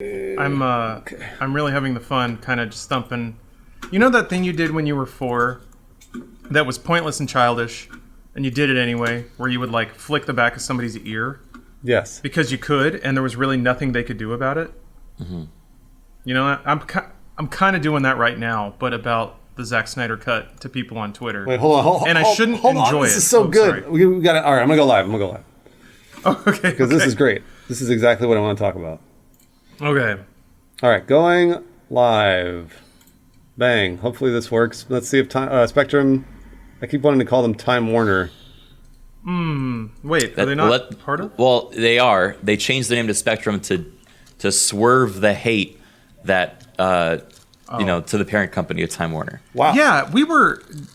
I'm really having the fun kind of just stumping. You know that thing you did when you were 4 that was pointless and childish, and you did it anyway, where you would like flick the back of somebody's ear? Yes. Because you could, and there was really nothing they could do about it? Mm-hmm. You know, I'm kind of doing that right now, but about the Zack Snyder cut to people on Twitter. Wait, hold on. I shouldn't enjoy it. This is so good. Sorry. We got it. All right, I'm going to go live. Oh, okay. Because this is great. This is exactly what I want to talk about. Okay. All right, going live. Bang. Hopefully this works. Let's see if Spectrum... I keep wanting to call them Time Warner. Wait, are they not part of? Well, they are. They changed the name to Spectrum to swerve the hate that, to the parent company of Time Warner. Wow. Yeah,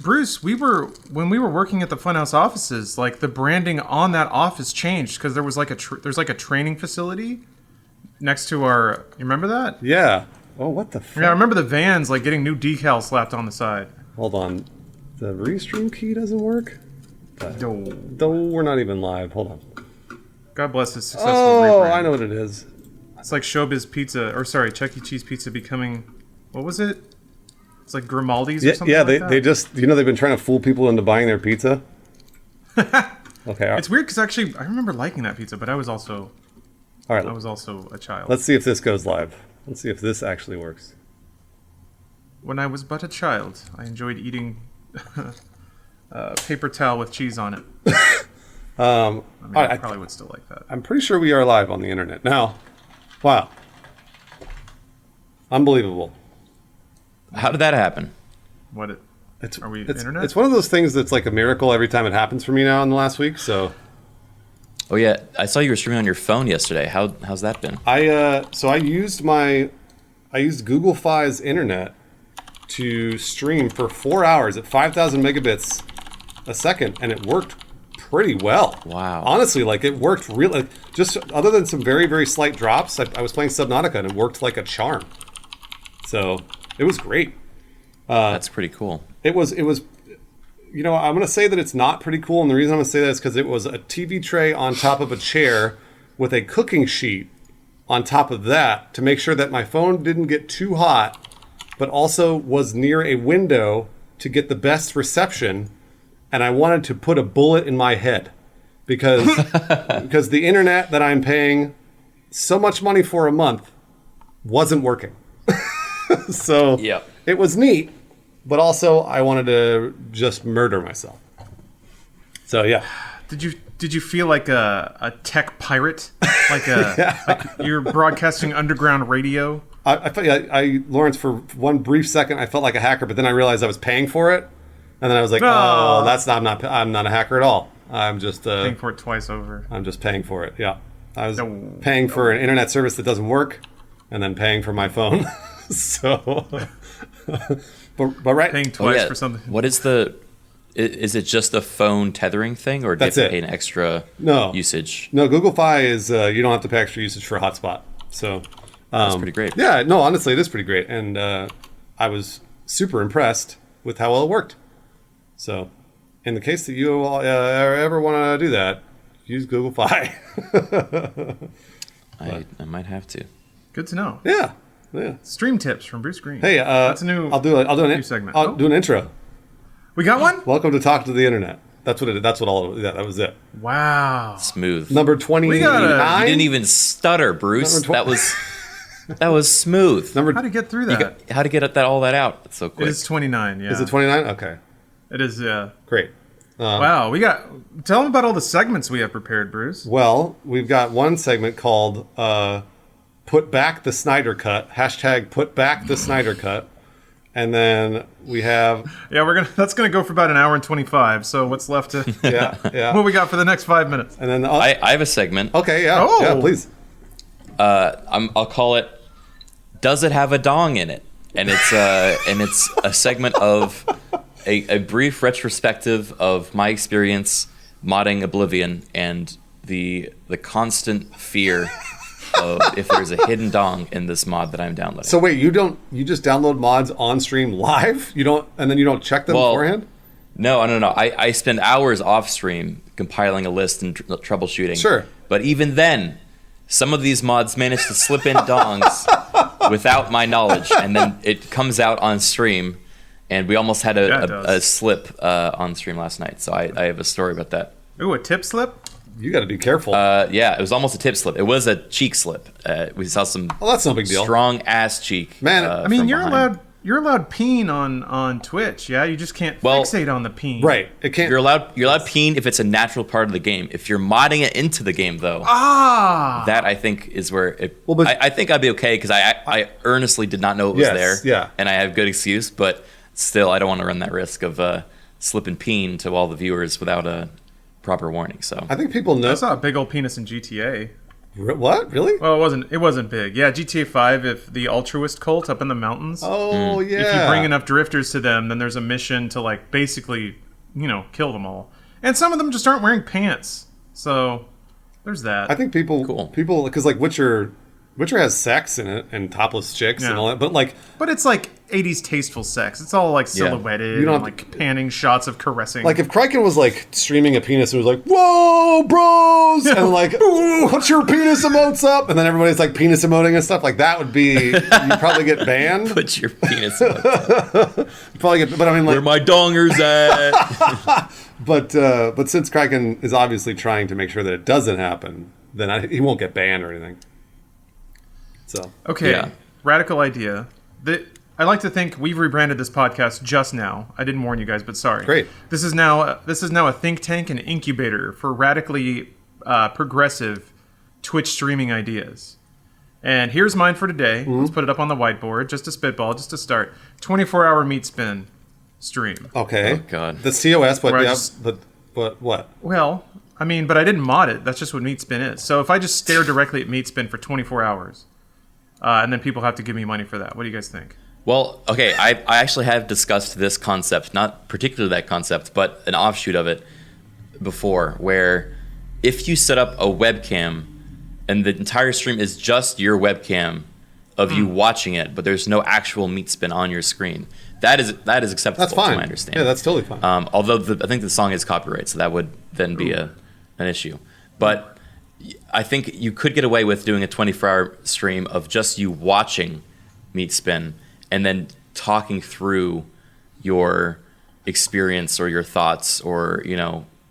Bruce, when we were working at the Funhouse offices, like the branding on that office changed because there was like there's like a training facility next to our, you remember that? Yeah. Oh, what the fuck? Yeah, I remember the vans like getting new decals slapped on the side. Hold on. The restream key doesn't work? No. Though we're not even live. Hold on. God bless his successful Oh, rebrand. I know what it is. It's like Showbiz Pizza, Chuck E. Cheese Pizza becoming, what was it? It's like Grimaldi's or something like that? They just, they've been trying to fool people into buying their pizza. Okay. It's weird because actually I remember liking that pizza, but I was also All right. a child. Let's see if this goes live. Let's see if this actually works. When I was but a child, I enjoyed eating paper towel with cheese on it. I probably would still like that. I'm pretty sure we are live on the internet now. Wow. Unbelievable. How did that happen? Are we internet? It's one of those things that's like a miracle every time it happens for me now in the last week. So. Oh yeah, I saw you were streaming on your phone yesterday. How's that been? I used Google Fi's internet to stream for 4 hours at 5,000 megabits a second, and it worked pretty well. Wow. Honestly, like it worked really. Just other than some very, very slight drops, I was playing Subnautica and it worked like a charm. So it was great. That's pretty cool. It was. I'm going to say that it's not pretty cool, and the reason I'm going to say that is because it was a TV tray on top of a chair with a cooking sheet on top of that to make sure that my phone didn't get too hot, but also was near a window to get the best reception. And I wanted to put a bullet in my head because the internet that I'm paying so much money for a month wasn't working. So Yep. It was neat, but also I wanted to just murder myself. So yeah. Did you feel like a tech pirate? Like like you're broadcasting underground radio? Lawrence, for one brief second, I felt like a hacker, but then I realized I was paying for it. And then I was like, oh, I'm not a hacker at all. I'm just paying for it twice over. I'm just paying for it. Yeah. I was paying for an internet service that doesn't work and then paying for my phone. So but right. Paying twice for something. What is is it just a phone tethering thing, or do you have to pay an extra usage? No, Google Fi is you don't have to pay extra usage for a hotspot. So that's pretty great. Yeah, no, honestly, it is pretty great. And I was super impressed with how well it worked. So, in the case that you ever want to do that, use Google Fi. I might have to. Good to know. Yeah. Stream tips from Bruce Green. Hey, that's a new. I'll do a new segment. I'll do an intro. We got one. Welcome to Talk to the Internet. That's what it. That's what all. Yeah, that was it. Wow. Smooth. Number 29. You didn't even stutter, Bruce. That was smooth. How to get through that? How to get all that out? It's so quick. It is 29. Yeah. Is it 29? Okay. It is. Yeah. Great. Wow. Tell them about all the segments we have prepared, Bruce. Well, we've got one segment called "Put Back the Snyder Cut." # Put Back the Snyder Cut. And then we have... Yeah, that's gonna go for about an hour and 25. So what's left to... Yeah. What we got for the next 5 minutes? And then I have a segment. Okay, yeah. Oh. Yeah, please. I'll call it "Does It Have a Dong in It?" And it's a segment of a brief retrospective of my experience modding Oblivion and the constant fear of if there's a hidden dong in this mod that I'm downloading. So wait, you just download mods on stream live? You don't check them beforehand? No. I spend hours off stream compiling a list and troubleshooting. Sure. But even then, some of these mods manage to slip in dongs without my knowledge, and then it comes out on stream, and we almost had a slip on stream last night. So I have a story about that. Ooh, a tip slip? You got to be careful. Yeah, it was almost a tip slip. It was a cheek slip. We saw some that's no big deal. Strong ass cheek. Man, I mean, you're allowed peen on Twitch, yeah? You just can't fixate on the peen. Right. It can't. You're allowed peen if it's a natural part of the game. If you're modding it into the game, though, that I think is where it. Well, but I think I'd be okay because I earnestly did not know it was there. Yeah. And I have good excuse, but still, I don't want to run that risk of slipping peen to all the viewers without a proper warning. So I think people know. I saw a big old penis in GTA. What? Really? Well, it wasn't big. Yeah, GTA 5, if the altruist cult up in the mountains. Oh, yeah. If you bring enough drifters to them, then there's a mission to, like, basically, kill them all. And some of them just aren't wearing pants. So, there's that. I think people, because, like, Witcher has sex in it and topless chicks and all that, but it's like 80s tasteful sex. It's all like silhouetted, you don't and like panning shots of caressing. Like if Kraken was like streaming a penis and was like, "Whoa, bros," and like, "Put your penis emotes up," and then everybody's like penis emoting and stuff, like that would be you'd probably get banned. Put your penis emotes up. Probably get, but I mean, like, where my dongers at? but since Kraken is obviously trying to make sure that it doesn't happen, then he won't get banned or anything. So okay, radical idea. I like to think we've rebranded this podcast just now. I didn't warn you guys, but sorry. Great. This is now a think tank and incubator for radically progressive Twitch streaming ideas. And here's mine for today. Mm-hmm. Let's put it up on the whiteboard, just a spitball, just to start. 24-hour meat spin stream. Okay. Oh God. The COS, but what? Well, I mean, but I didn't mod it. That's just what meat spin is. So if I just stare directly at meat spin for 24 hours. And then people have to give me money for that. What do you guys think? Well, okay, I actually have discussed this concept, not particularly that concept, but an offshoot of it before, where if you set up a webcam and the entire stream is just your webcam of you watching it, but there's no actual meat spin on your screen, that is acceptable. That's fine. To my understanding. Yeah, that's totally fine. Although I think the song is copyright, so that would then be an issue. But I think you could get away with doing a 24-hour stream of just you watching meat spin and then talking through your experience or your thoughts or,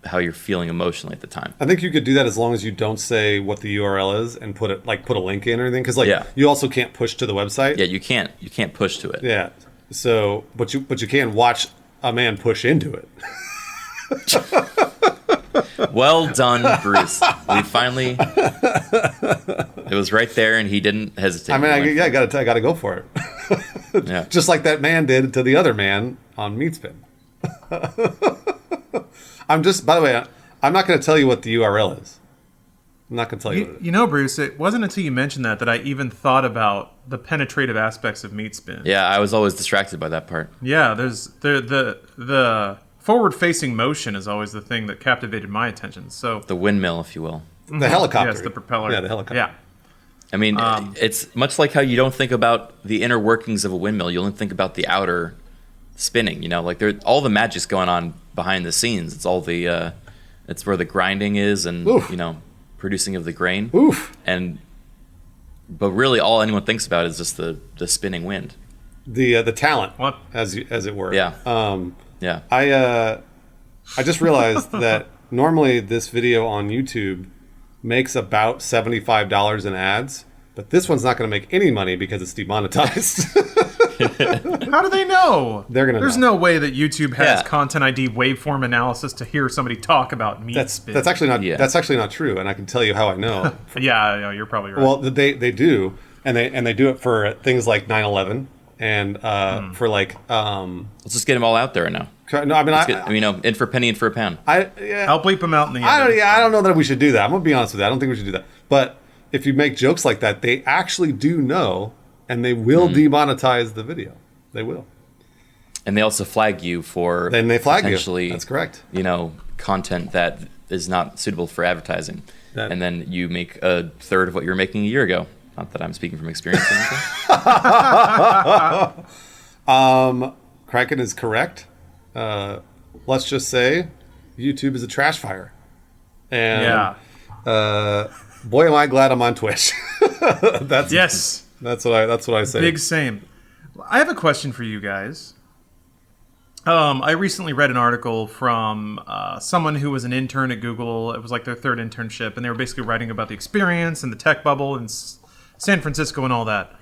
how you're feeling emotionally at the time. I think you could do that as long as you don't say what the URL is and put a link in or anything. Because you also can't push to the website. Yeah, you can't push to it. Yeah. So, but you can watch a man push into it. Well done, Bruce. We finally. It was right there, and he didn't hesitate. I mean, I gotta go for it. Yeah. Just like that man did to the other man on Meatspin. By the way, I'm not going to tell you what the URL is. I'm not going to tell you. You know, Bruce, it wasn't until you mentioned that I even thought about the penetrative aspects of meat spin. Yeah, I was always distracted by that part. Yeah, there's the forward-facing motion is always the thing that captivated my attention. So the windmill, if you will. The helicopter. Yes, the propeller. Yeah, the helicopter. Yeah. I mean, it's much like how you don't think about the inner workings of a windmill. You only think about the outer spinning. Like all the magic's going on behind the scenes. It's all the, it's where the grinding is, and producing of the grain. Oof. But really, all anyone thinks about is just the spinning wind. The talent, What? as it were. Yeah. Yeah. I just realized that normally this video on YouTube makes about $75 in ads, but this one's not going to make any money because it's demonetized. How do they know? There's know. no way that YouTube has Content ID waveform analysis to hear somebody talk about meat spin. That's actually not true, and I can tell you how I know. Yeah, you're probably right. Well, they do, and they do it for things like 9/11 and for like. Let's just get them all out there now. No, I mean, in for a penny, in for a pound. I'll bleep them out in the end. I don't know that we should do that. I'm gonna be honest with you. I don't think we should do that. But if you make jokes like that, they actually do know, and they will demonetize the video. They will. And they also flag you for then they flag potentially, you. That's correct. Content that is not suitable for advertising, and then you make a third of what you were making a year ago. Not that I'm speaking from experience or anything. Kraken is correct. Let's just say YouTube is a trash fire. And boy, am I glad I'm on Twitch. Yes. That's what I say. Big same. I have a question for you guys. I recently read an article from someone who was an intern at Google. It was like their third internship, and they were basically writing about the experience and the tech bubble in San Francisco and all that.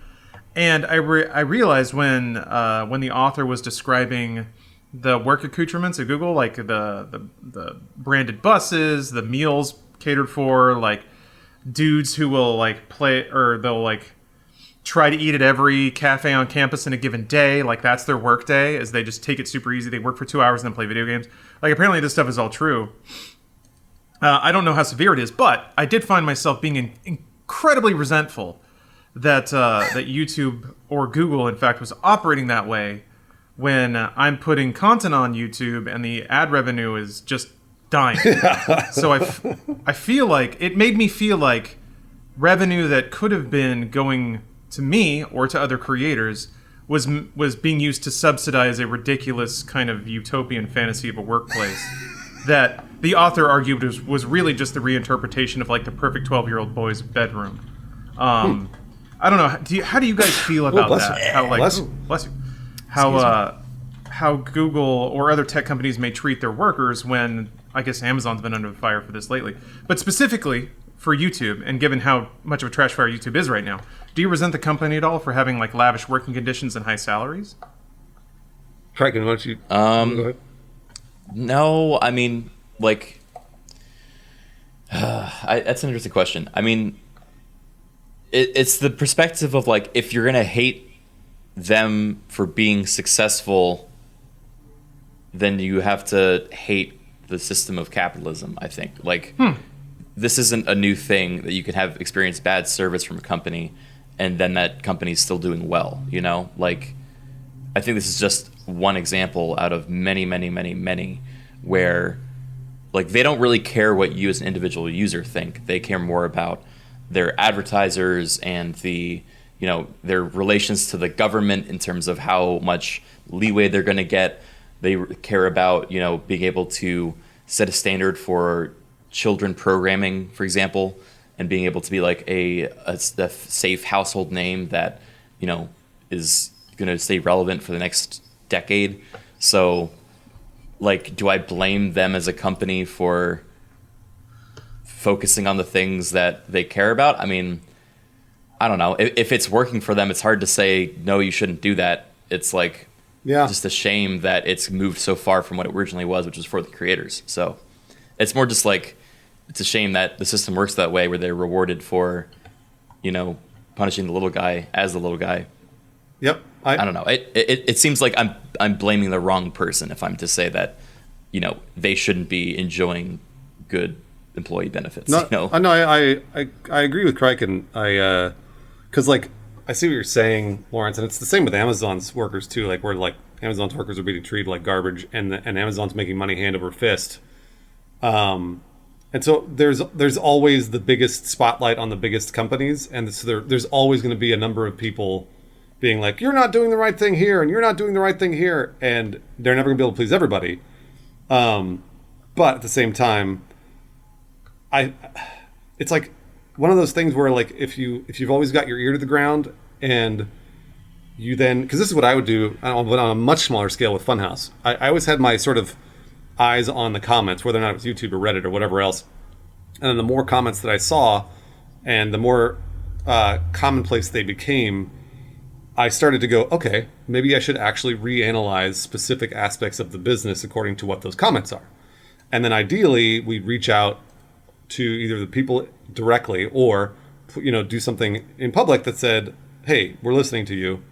And I realized when the author was describing the work accoutrements at Google, like the branded buses, the meals catered for, like dudes who will like play, or they'll like try to eat at every cafe on campus in a given day. Like that's their work day, as they just take it super easy. They work for 2 hours and then play video games. Like apparently this stuff is all true. I don't know how severe it is, but I did find myself being incredibly resentful that YouTube or Google, in fact, was operating that way when I'm putting content on YouTube and the ad revenue is just dying. So I feel like it made me feel like revenue that could have been going to me or to other creators was being used to subsidize a ridiculous kind of utopian fantasy of a workplace that the author argued was really just the reinterpretation of like the perfect 12-year-old boy's bedroom. I don't know. How do you guys feel about that? How like bless you. How Google or other tech companies may treat their workers when I guess Amazon's been under the fire for this lately. But specifically for YouTube, and given how much of a trash fire YouTube is right now, do you resent the company at all for having like lavish working conditions and high salaries? Kraken, why don't you go ahead? No, I mean, like, that's an interesting question. I mean, it's the perspective of like, if you're gonna hate them for being successful, then you have to hate the system of capitalism, I think. Like, this isn't a new thing that you can have experienced bad service from a company and then that company's still doing well, you know? Like, I think this is just one example out of many, many, many, many where, like, they don't really care what you as an individual user think. They care more about their advertisers and the, you know, their relations to the government in terms of how much leeway they're going to get. They care about, you know, being able to set a standard for children programming, for example, and being able to be like a safe household name that, you know, is going to stay relevant for the next decade. So, like, do I blame them as a company for focusing on the things that they care about? I mean, I don't know. If it's working for them, it's hard to say, no, you shouldn't do that. It's like, just a shame that it's moved so far from what it originally was, which was for the creators. So it's more just like, it's a shame that the system works that way, where they're rewarded for, you know, punishing the little guy as the little guy. Yep. I don't know. It seems like I'm blaming the wrong person if I'm to say that, you know, they shouldn't be enjoying good employee benefits. No, you know? no, I agree with Kraken. Because like I see what you're saying, Lawrence, and it's the same with Amazon's workers too. Like where like Amazon's workers are being treated like garbage, and Amazon's making money hand over fist. And so there's always the biggest spotlight on the biggest companies, and so there's always going to be a number of people being like, you're not doing the right thing here, and you're not doing the right thing here, and they're never going to be able to please everybody. But at the same time, it's like one of those things where like if you've always got your ear to the ground, and you then, because this is what I would do on a much smaller scale with Funhouse. I always had my sort of eyes on the comments, whether or not it was YouTube or Reddit or whatever else. And then the more comments that I saw, and the more commonplace they became, I started to go, okay, maybe I should actually reanalyze specific aspects of the business according to what those comments are. And then ideally, we'd reach out to either the people directly or, you know, do something in public that said, hey, we're listening to you.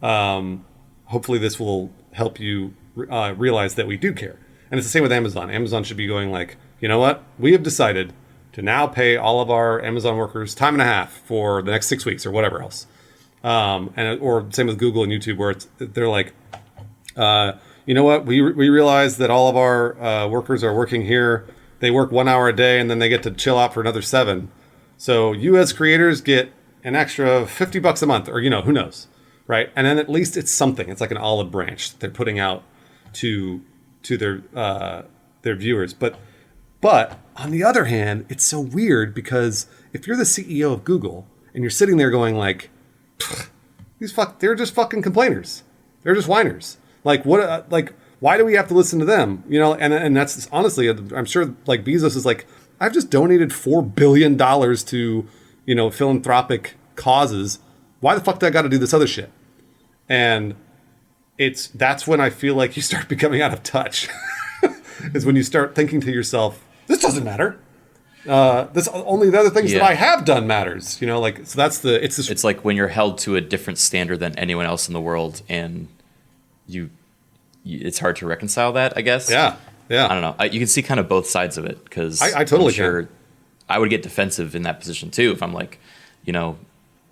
Hopefully this will help you realize that we do care. And it's the same with Amazon. Amazon should be going like, you know what? We have decided to now pay all of our Amazon workers time and a half for the next 6 weeks or whatever else. Or same with Google and YouTube, where they're like, you know what? We realize that all of our workers are working here. They work 1 hour a day, and then they get to chill out for another 7. So you as creators get an extra $50 a month, or, you know, who knows, right? And then at least it's something. It's like an olive branch that they're putting out to their viewers. But But on the other hand, it's so weird because if you're the CEO of Google and you're sitting there going like, they're just fucking complainers. They're just whiners. Like what? Like why do we have to listen to them? You know, and that's honestly, I'm sure like Bezos is like, I've just donated $4 billion to, you know, philanthropic causes. Why the fuck do I got to do this other shit? And that's when I feel like you start becoming out of touch. Is when you start thinking to yourself, this doesn't matter. This only the other things that I have done matters. You know, like so it's like when you're held to a different standard than anyone else in the world, and it's hard to reconcile that, I guess. Yeah. I don't know. You can see kind of both sides of it because I totally can. I would get defensive in that position too if I'm like, you know,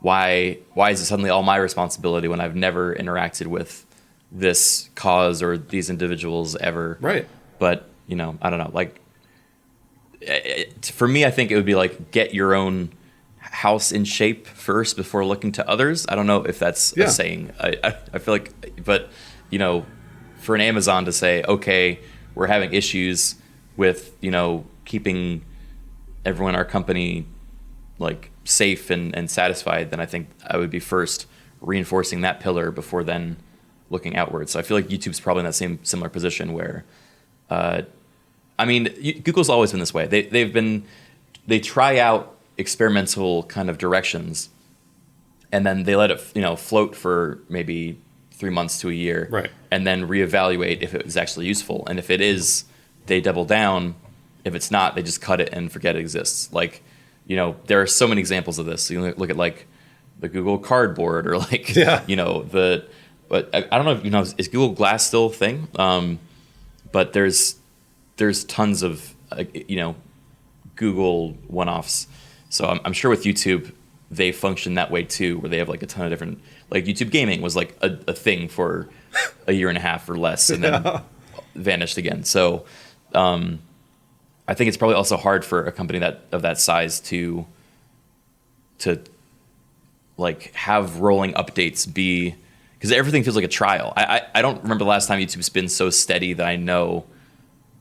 why is it suddenly all my responsibility when I've never interacted with this cause or these individuals ever? Right. But, you know, I don't know. Like, for me, I think it would be like get your own house in shape first before looking to others. I don't know if that's a saying. I feel like, but, you know, for an Amazon to say, okay, we're having issues with, you know, keeping everyone in our company like safe and satisfied, then I think I would be first reinforcing that pillar before then looking outwards. So I feel like YouTube's probably in that similar position where, I mean, Google's always been this way. They try out experimental kind of directions, and then they let it, you know, float for maybe 3 months to a year, right? And then reevaluate if it was actually useful. And if it is, they double down. If it's not, they just cut it and forget it exists. Like, you know, there are so many examples of this. So you look at like the Google Cardboard or like, you know, but I don't know if you know, is Google Glass still a thing? But there's tons of you know, Google one-offs. So I'm sure with YouTube they function that way too, where they have like a ton of different, like YouTube Gaming was like a thing for a year and a half or less, and then vanished again. So I think it's probably also hard for a company of that size to like have rolling updates be, because everything feels like a trial. I don't remember the last time YouTube's been so steady that I know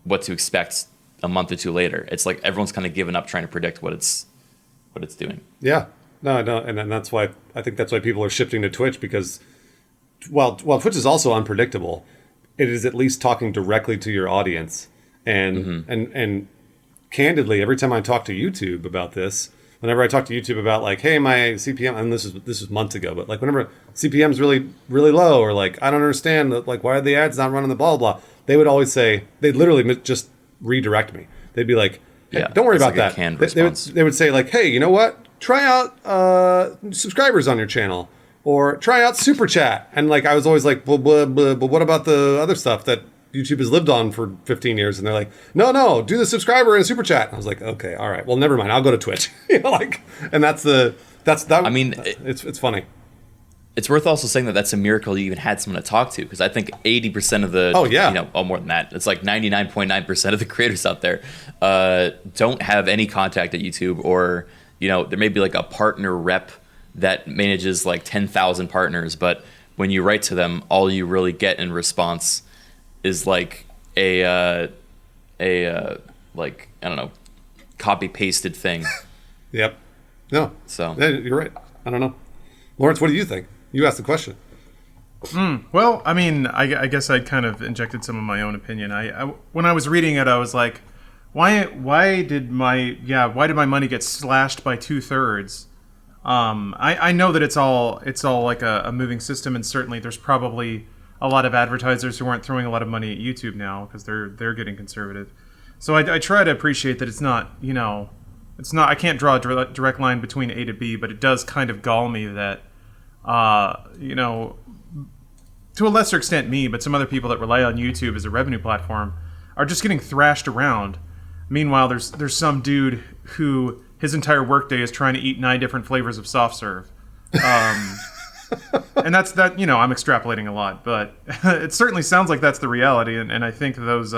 what to expect a month or two later. It's like everyone's kind of given up trying to predict what it's doing. Yeah. No, and that's why I think that's why people are shifting to Twitch, because while Twitch is also unpredictable, it is at least talking directly to your audience. And and candidly, every time I talk to YouTube about this, whenever I talk to YouTube about like, hey, my CPM, and this is months ago, but like whenever CPM is really, really low, or like, I don't understand, like, why are the ads not running, the blah, blah, blah, they would always say, they'd literally just redirect me. They'd be like, hey, don't worry about that. They would say like, hey, you know what? Try out subscribers on your channel, or try out Super Chat. And like, I was always like, but what about the other stuff that YouTube has lived on for 15 years? And they're like, no, do the subscriber and Super Chat. And I was like, okay, all right, well, never mind. I'll go to Twitch. You know, like, and that's that. I mean, it's funny. It's worth also saying that that's a miracle you even had someone to talk to, because I think 80% of the, more than that, it's like 99.9% of the creators out there don't have any contact at YouTube, or, you know, there may be like a partner rep that manages like 10,000 partners, but when you write to them, all you really get in response is like a like, I don't know, copy pasted thing. Yep. No. So yeah, you're right. I don't know. Lawrence, what do you think? You asked the question. Well, I mean, I guess I kind of injected some of my own opinion. I when I was reading it, I was like, why did my money get slashed by 2/3? I know that it's all like a moving system, and certainly there's probably a lot of advertisers who aren't throwing a lot of money at YouTube now because they're getting conservative. So I try to appreciate that it's not, you know, it's not, I can't draw a direct line between A to B, but it does kind of gall me that, you know, to a lesser extent me, but some other people that rely on YouTube as a revenue platform are just getting thrashed around. Meanwhile, there's some dude who his entire workday is trying to eat 9 different flavors of soft serve. And that's that, you know, I'm extrapolating a lot, but it certainly sounds like that's the reality, and I think those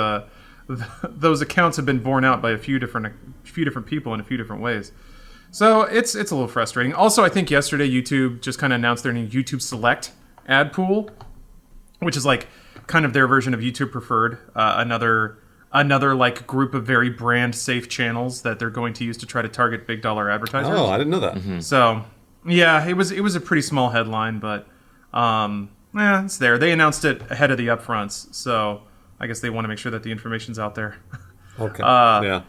accounts have been borne out by a few different people in a few different ways. So it's a little frustrating. Also, I think yesterday YouTube just kind of announced their new YouTube Select ad pool, which is like kind of their version of YouTube Preferred, another another like group of very brand safe channels that they're going to use to try to target big dollar advertisers. Oh, I didn't know that. So, yeah, it was a pretty small headline, but it's there. They announced it ahead of the upfronts, so I guess they want to make sure that the information's out there. Okay. Yeah.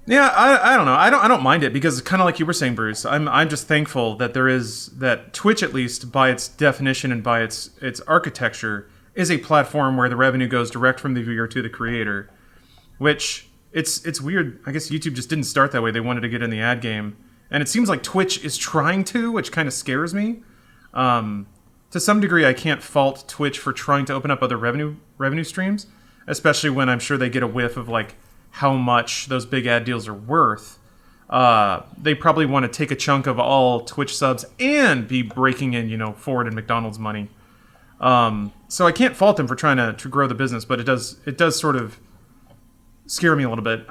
Yeah, I don't know. I don't mind it because kind of like you were saying, Bruce. I'm just thankful that that Twitch, at least by its definition and by its architecture, is a platform where the revenue goes direct from the viewer to the creator. Which it's weird. I guess YouTube just didn't start that way. They wanted to get in the ad game, and it seems like Twitch is trying to, which kind of scares me. To some degree, I can't fault Twitch for trying to open up other revenue streams, especially when I'm sure they get a whiff of like how much those big ad deals are worth. They probably want to take a chunk of all Twitch subs and be breaking in, Ford and McDonald's money. So I can't fault them for trying to grow the business, but it does sort of scare me a little bit.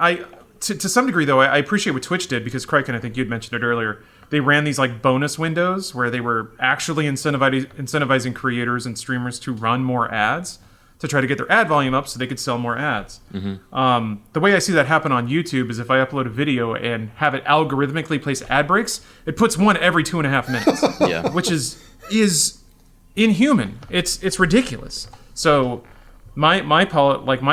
To some degree, though, I appreciate what Twitch did because, Criken, I think you'd mentioned it earlier. They ran these like bonus windows where they were actually incentivizing creators and streamers to run more ads to try to get their ad volume up so they could sell more ads. The way I see that happen on YouTube is if I upload a video and have it algorithmically place ad breaks, it puts one every 2.5 minutes. Yeah. Which is inhuman. It's ridiculous. So my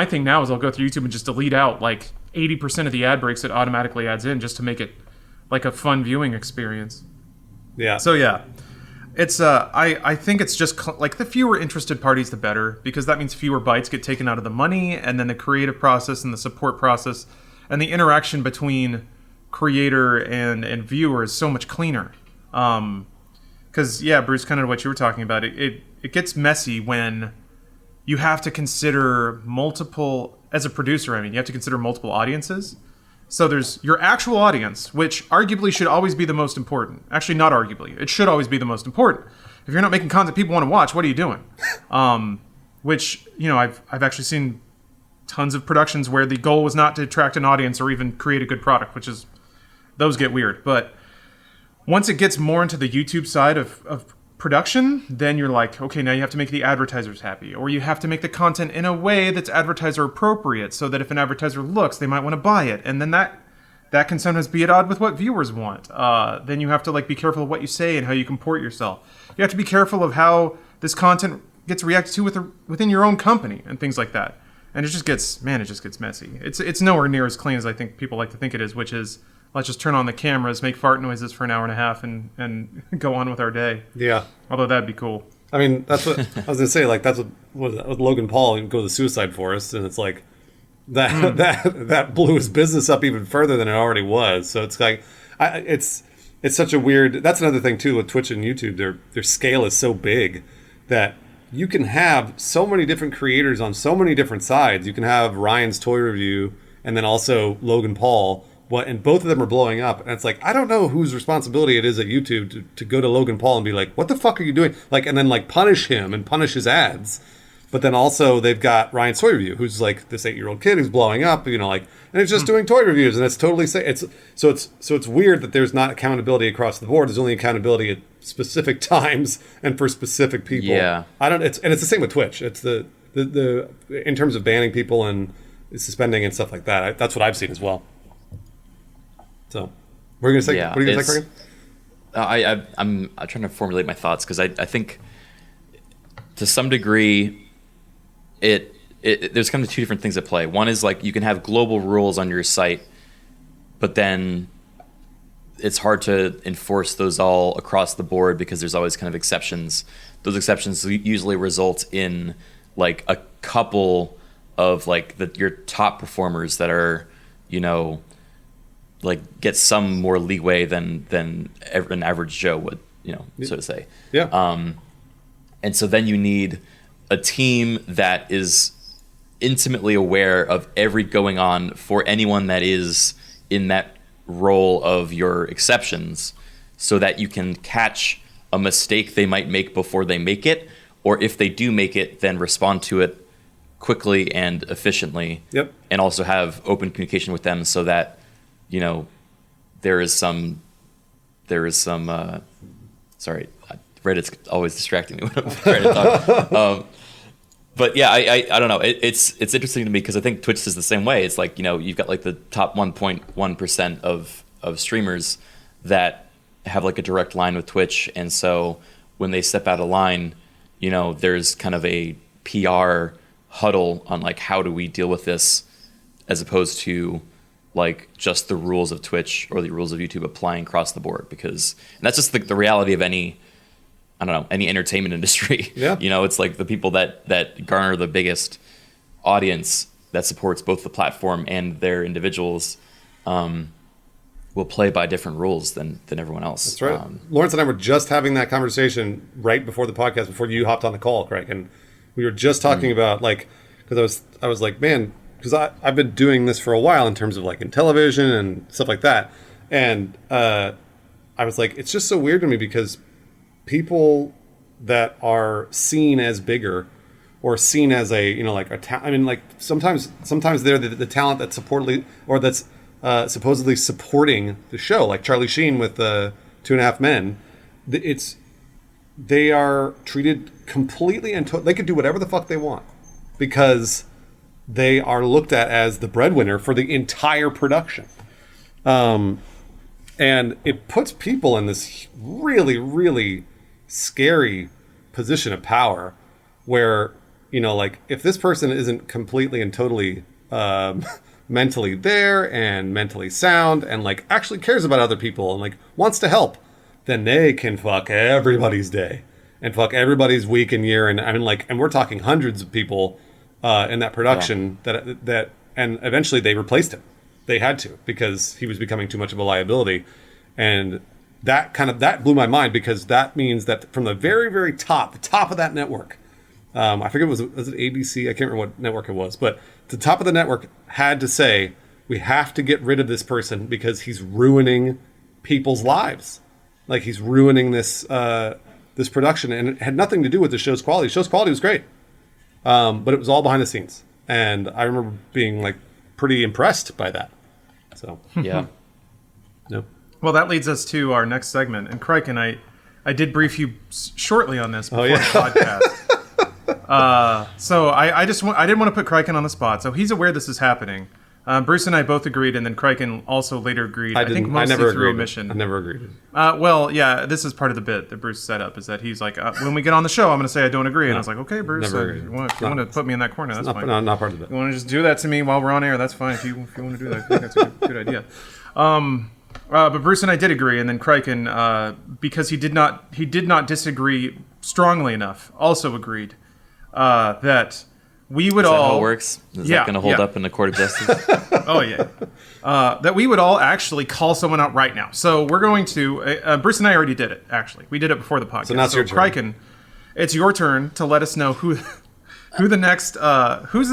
thing now is I'll go through YouTube and just delete out like 80% of the ad breaks it automatically adds in just to make it like a fun viewing experience. Yeah. So yeah. It's I think it's just like the fewer interested parties the better, because that means fewer bites get taken out of the money, and then the creative process and the support process and the interaction between creator and viewer is so much cleaner. Because Bruce, kind of what you were talking about, it gets messy when you have to consider multiple, as a producer, you have to consider multiple audiences. So there's your actual audience, which arguably should always be the most important. Actually, not arguably. It should always be the most important. If you're not making content people want to watch, what are you doing? Which, I've actually seen tons of productions where the goal was not to attract an audience or even create a good product, those get weird. But once it gets more into the YouTube side of production, then you're like, okay, now you have to make the advertisers happy, or you have to make the content in a way that's advertiser appropriate, so that if an advertiser looks, they might want to buy it, and then that can sometimes be at odds with what viewers want. Then you have to be careful of what you say and how you comport yourself. You have to be careful of how this content gets reacted to within your own company and things like that. And it just gets messy. It's nowhere near as clean as I think people like to think it is, which is, let's just turn on the cameras, make fart noises for an hour and a half, and go on with our day. Yeah. Although that'd be cool. That's what I was gonna say. That's what Logan Paul go to the suicide forest, and it's like that blew his business up even further than it already was. So it's like, it's such a weird. That's another thing too with Twitch and YouTube. Their scale is so big that you can have so many different creators on so many different sides. You can have Ryan's toy review and then also Logan Paul. And both of them are blowing up. And it's like, I don't know whose responsibility it is at YouTube to go to Logan Paul and be like, what the fuck are you doing? And then punish him and punish his ads. But then also they've got Ryan's toy review, who's this 8-year-old kid who's blowing up, and it's just doing toy reviews, and it's totally so it's weird that there's not accountability across the board. There's only accountability at specific times and for specific people. Yeah. It's the same with Twitch. It's the in terms of banning people and suspending and stuff like that. That's what I've seen as well. So, what are you going to say? Yeah, what are you going to say, Craig? I'm trying to formulate my thoughts because I think to some degree there's kind of two different things at play. One is you can have global rules on your site, but then it's hard to enforce those all across the board because there's always kind of exceptions. Those exceptions usually result in a couple of your top performers that are get some more leeway than an average Joe would, so to say. Yeah. And so then you need a team that is intimately aware of every going on for anyone that is in that role of your exceptions, so that you can catch a mistake they might make before they make it, or if they do make it, then respond to it quickly and efficiently. Yep. And also have open communication with them so that there is some sorry, Reddit's always distracting me when I'm trying to talk. But yeah, I don't know. It's interesting to me because I think Twitch is the same way. It's like, you've got like the top 1.1% of streamers that have like a direct line with Twitch, and so when they step out of line, there's kind of a PR huddle on like, how do we deal with this, as opposed to like just the rules of Twitch or the rules of YouTube applying across the board, and that's just the reality of any entertainment industry. Yeah. It's like the people that garner the biggest audience that supports both the platform and their individuals will play by different rules than everyone else. That's right. Lawrence and I were just having that conversation right before the podcast, before you hopped on the call, Craig, and we were just talking about like, because I was like, man, because I've been doing this for a while in terms of like in television and stuff like that, and I was like, it's just so weird to me because people that are seen as bigger or seen as a sometimes they're the talent that's supposedly supporting the show, like Charlie Sheen with the 2.5 Men. They are treated completely and they could do whatever the fuck they want because they are looked at as the breadwinner for the entire production. And it puts people in this really, really scary position of power where, like if this person isn't completely and totally mentally there and mentally sound and like actually cares about other people and like wants to help, then they can fuck everybody's day and fuck everybody's week and year. And I mean, like, and we're talking hundreds of people in that production that and eventually they replaced him. They had to, because he was becoming too much of a liability. And that blew my mind, because that means that from the very, very top, the top of that network, I forget, was it ABC? I can't remember what network it was, but the top of the network had to say, we have to get rid of this person because he's ruining people's lives. Like, he's ruining this production, and it had nothing to do with the show's quality. The show's quality was great, but it was all behind the scenes. And I remember being like pretty impressed by that. So yeah. No. Well, that leads us to our next segment. And Criken, I did brief you shortly on this before the podcast. So I didn't want to put Criken on the spot. So he's aware this is happening. Bruce and I both agreed, and then Criken also later agreed. I think mostly through omission. I never agreed. Well, yeah, this is part of the bit that Bruce set up, is that he's like, when we get on the show, I'm going to say I don't agree. And I was like, okay, Bruce, if you want to put me in that corner, that's fine. Not part of it. You want to just do that to me while we're on air, that's fine. If you want to do that, I think that's a good idea. But Bruce and I did agree, and then Criken, because he did not disagree strongly enough, also agreed that we would Is that all... how it works? Is that going to hold up in the court of justice? Oh, yeah. That we would all actually call someone out right now. So we're going to... Bruce and I already did it, actually. We did it before the podcast. So now it's your turn. Criken, it's your turn to let us know who's the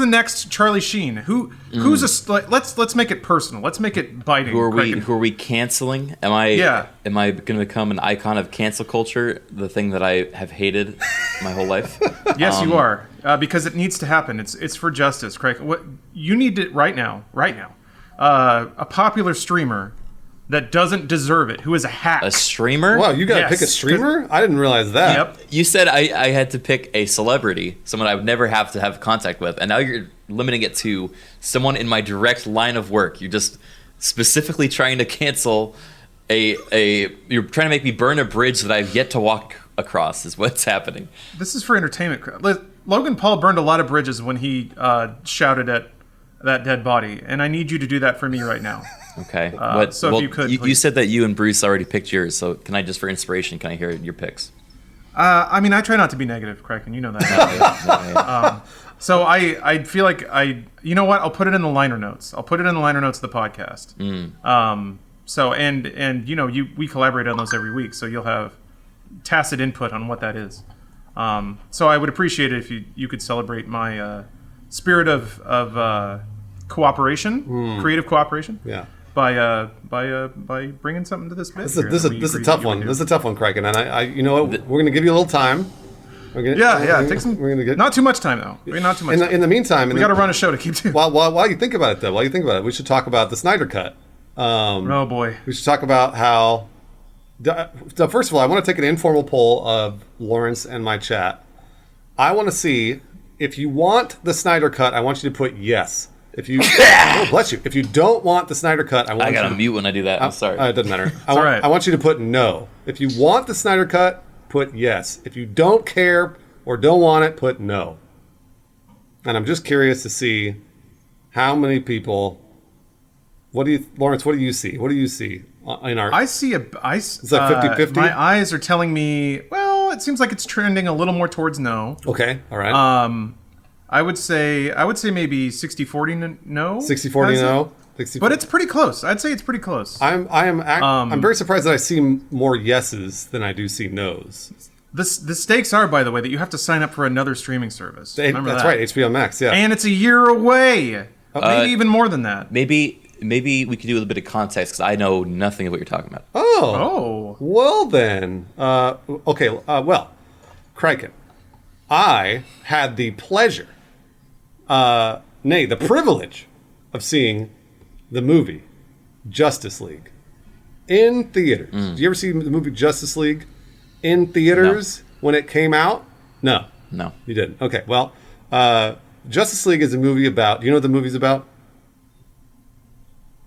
next Charlie Sheen? Let's make it personal. Let's make it biting. Who are we canceling? Am I going to become an icon of cancel culture, the thing that I have hated my whole life? Yes, you are, because it needs to happen. It's for justice, Craig. What you need it right now. A popular streamer that doesn't deserve it, who is a hack. A streamer? Wow, you got to pick a streamer? I didn't realize that. Yep. You said I had to pick a celebrity, someone I would never have to have contact with, and now you're limiting it to someone in my direct line of work. You're just specifically trying to cancel you're trying to make me burn a bridge that I've yet to walk across, is what's happening. This is for entertainment. Logan Paul burned a lot of bridges when he shouted at that dead body, and I need you to do that for me right now. Okay. So if you could, you said that you and Bruce already picked yours, so can I just, for inspiration, can I hear your picks? I mean, I try not to be negative, Kraken. You know that. So I feel like you know what? I'll put it in the liner notes. I'll put it in the liner notes of the podcast. So and we collaborate on those every week, so you'll have tacit input on what that is. So I would appreciate it if you could celebrate my spirit of cooperation, creative cooperation. Yeah. By bringing something to this bit. This is a tough one. This is a tough one, Kraken. And I you know what? We're gonna give you a little time. Take some. We're gonna get not too much time though. Not too much. In the meantime, we got to run a show to keep to. While you think about it, though, we should talk about the Snyder Cut. Oh boy. We should talk about how. So first of all, I want to take an informal poll of Lawrence and my chat. I want to see if you want the Snyder Cut, I want you to put yes. If you oh, bless you. If you don't want the Snyder Cut, I gotta mute when I do that. I'm sorry. It doesn't matter. Right. I want you to put no. If you want the Snyder Cut, put yes. If you don't care or don't want it, put no. And I'm just curious to see how many people. Lawrence? What do you see? What do you see in our? Is that 50-50? My eyes are telling me. Well, it seems like it's trending a little more towards no. Okay. All right. I would say maybe 60-40 no. 60-40 no. 60-40. But it's pretty close. I'd say it's pretty close. I'm very surprised that I see more yeses than I do see nos. The stakes are, by the way, that you have to sign up for another streaming service. That's right, HBO Max. Yeah, and it's a year away. Maybe even more than that. Maybe we could do a little bit of context because I know nothing of what you're talking about. Oh. Well then. Okay. Well, Kraken, I had the pleasure, nay, the privilege of seeing the movie Justice League in theaters. Did you ever see the movie Justice League in theaters when it came out? No. You didn't. Okay. Well, Justice League is a movie about. Do you know what the movie's about?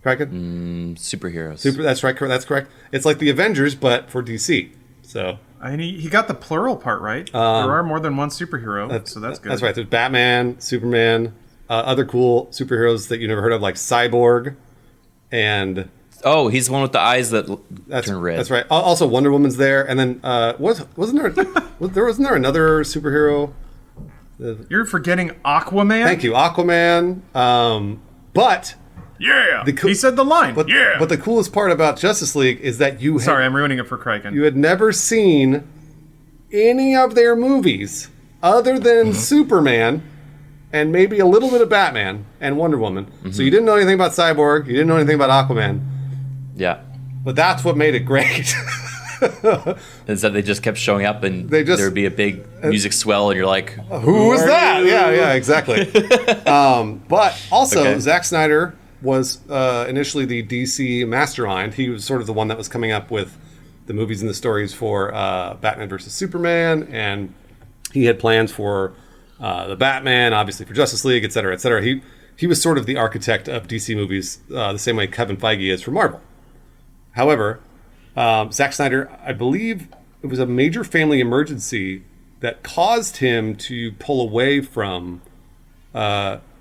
Kraken? Superheroes. That's right. That's correct. It's like the Avengers, but for DC. So. I mean, he got the plural part right. There are more than one superhero, so that's good. That's right. There's Batman, Superman, other cool superheroes that you never heard of, like Cyborg, and he's the one with the eyes that turn red. That's right. Also, Wonder Woman's there, and then wasn't there another superhero? You're forgetting Aquaman. Thank you, Aquaman. But yeah, he said the line. But the coolest part about Justice League is that I'm ruining it for Kraken. You had never seen any of their movies other than Superman and maybe a little bit of Batman and Wonder Woman. Mm-hmm. So you didn't know anything about Cyborg. You didn't know anything about Aquaman. Yeah. But that's what made it great. Is that they just kept showing up and there would be a big music swell and you're like, who was that? Yeah, exactly. But also, Zack Snyder was initially the DC mastermind. He was sort of the one that was coming up with the movies and the stories for Batman versus Superman, and he had plans for the Batman, obviously for Justice League, et cetera, et cetera. He was sort of the architect of DC movies, the same way Kevin Feige is for Marvel. However, Zack Snyder, I believe it was a major family emergency that caused him to pull away from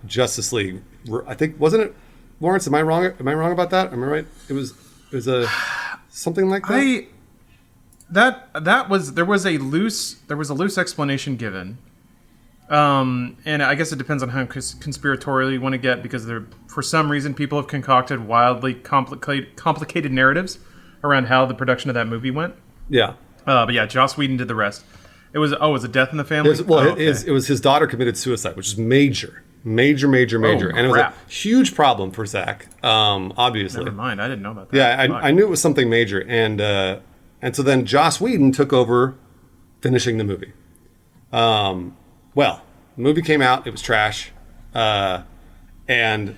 Justice League. I think, wasn't it, Lawrence? Am I wrong? Am I wrong about that? Am I right? It was a something like that. There was a loose explanation given. And I guess it depends on how conspiratorial you want to get, because for some reason people have concocted wildly complicated narratives around how the production of that movie went. Yeah. But yeah, Joss Whedon did the rest. It was a death in the family? It was his daughter committed suicide, which is major. And it was a huge problem for Zack, obviously. Never mind, I didn't know about that. Yeah, I knew it was something major. And so then Joss Whedon took over finishing the movie. Well, the movie came out, it was trash. And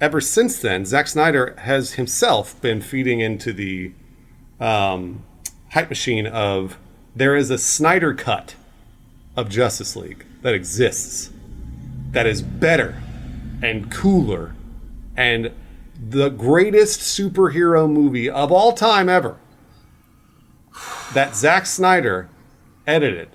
ever since then, Zack Snyder has himself been feeding into the hype machine of there is a Snyder Cut of Justice League that exists that is better and cooler and the greatest superhero movie of all time ever that Zack Snyder edited.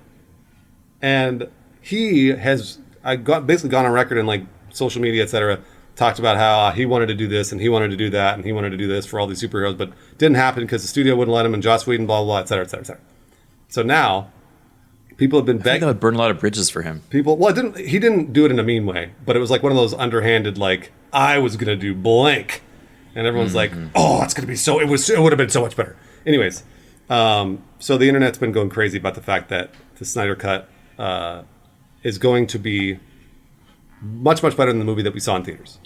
And he has basically gone on record in like social media, etc., talked about how he wanted to do this and he wanted to do that and he wanted to do this for all these superheroes, but didn't happen because the studio wouldn't let him, and Joss Whedon, blah, blah, blah, etc., etc., etc. So now people have been begging. I think that would burn a lot of bridges for him. He didn't do it in a mean way, but it was like one of those underhanded, like, I was going to do blank. And everyone's like, oh, it's going to be it would have been so much better. Anyways, so the internet's been going crazy about the fact that the Snyder Cut is going to be much, much better than the movie that we saw in theaters.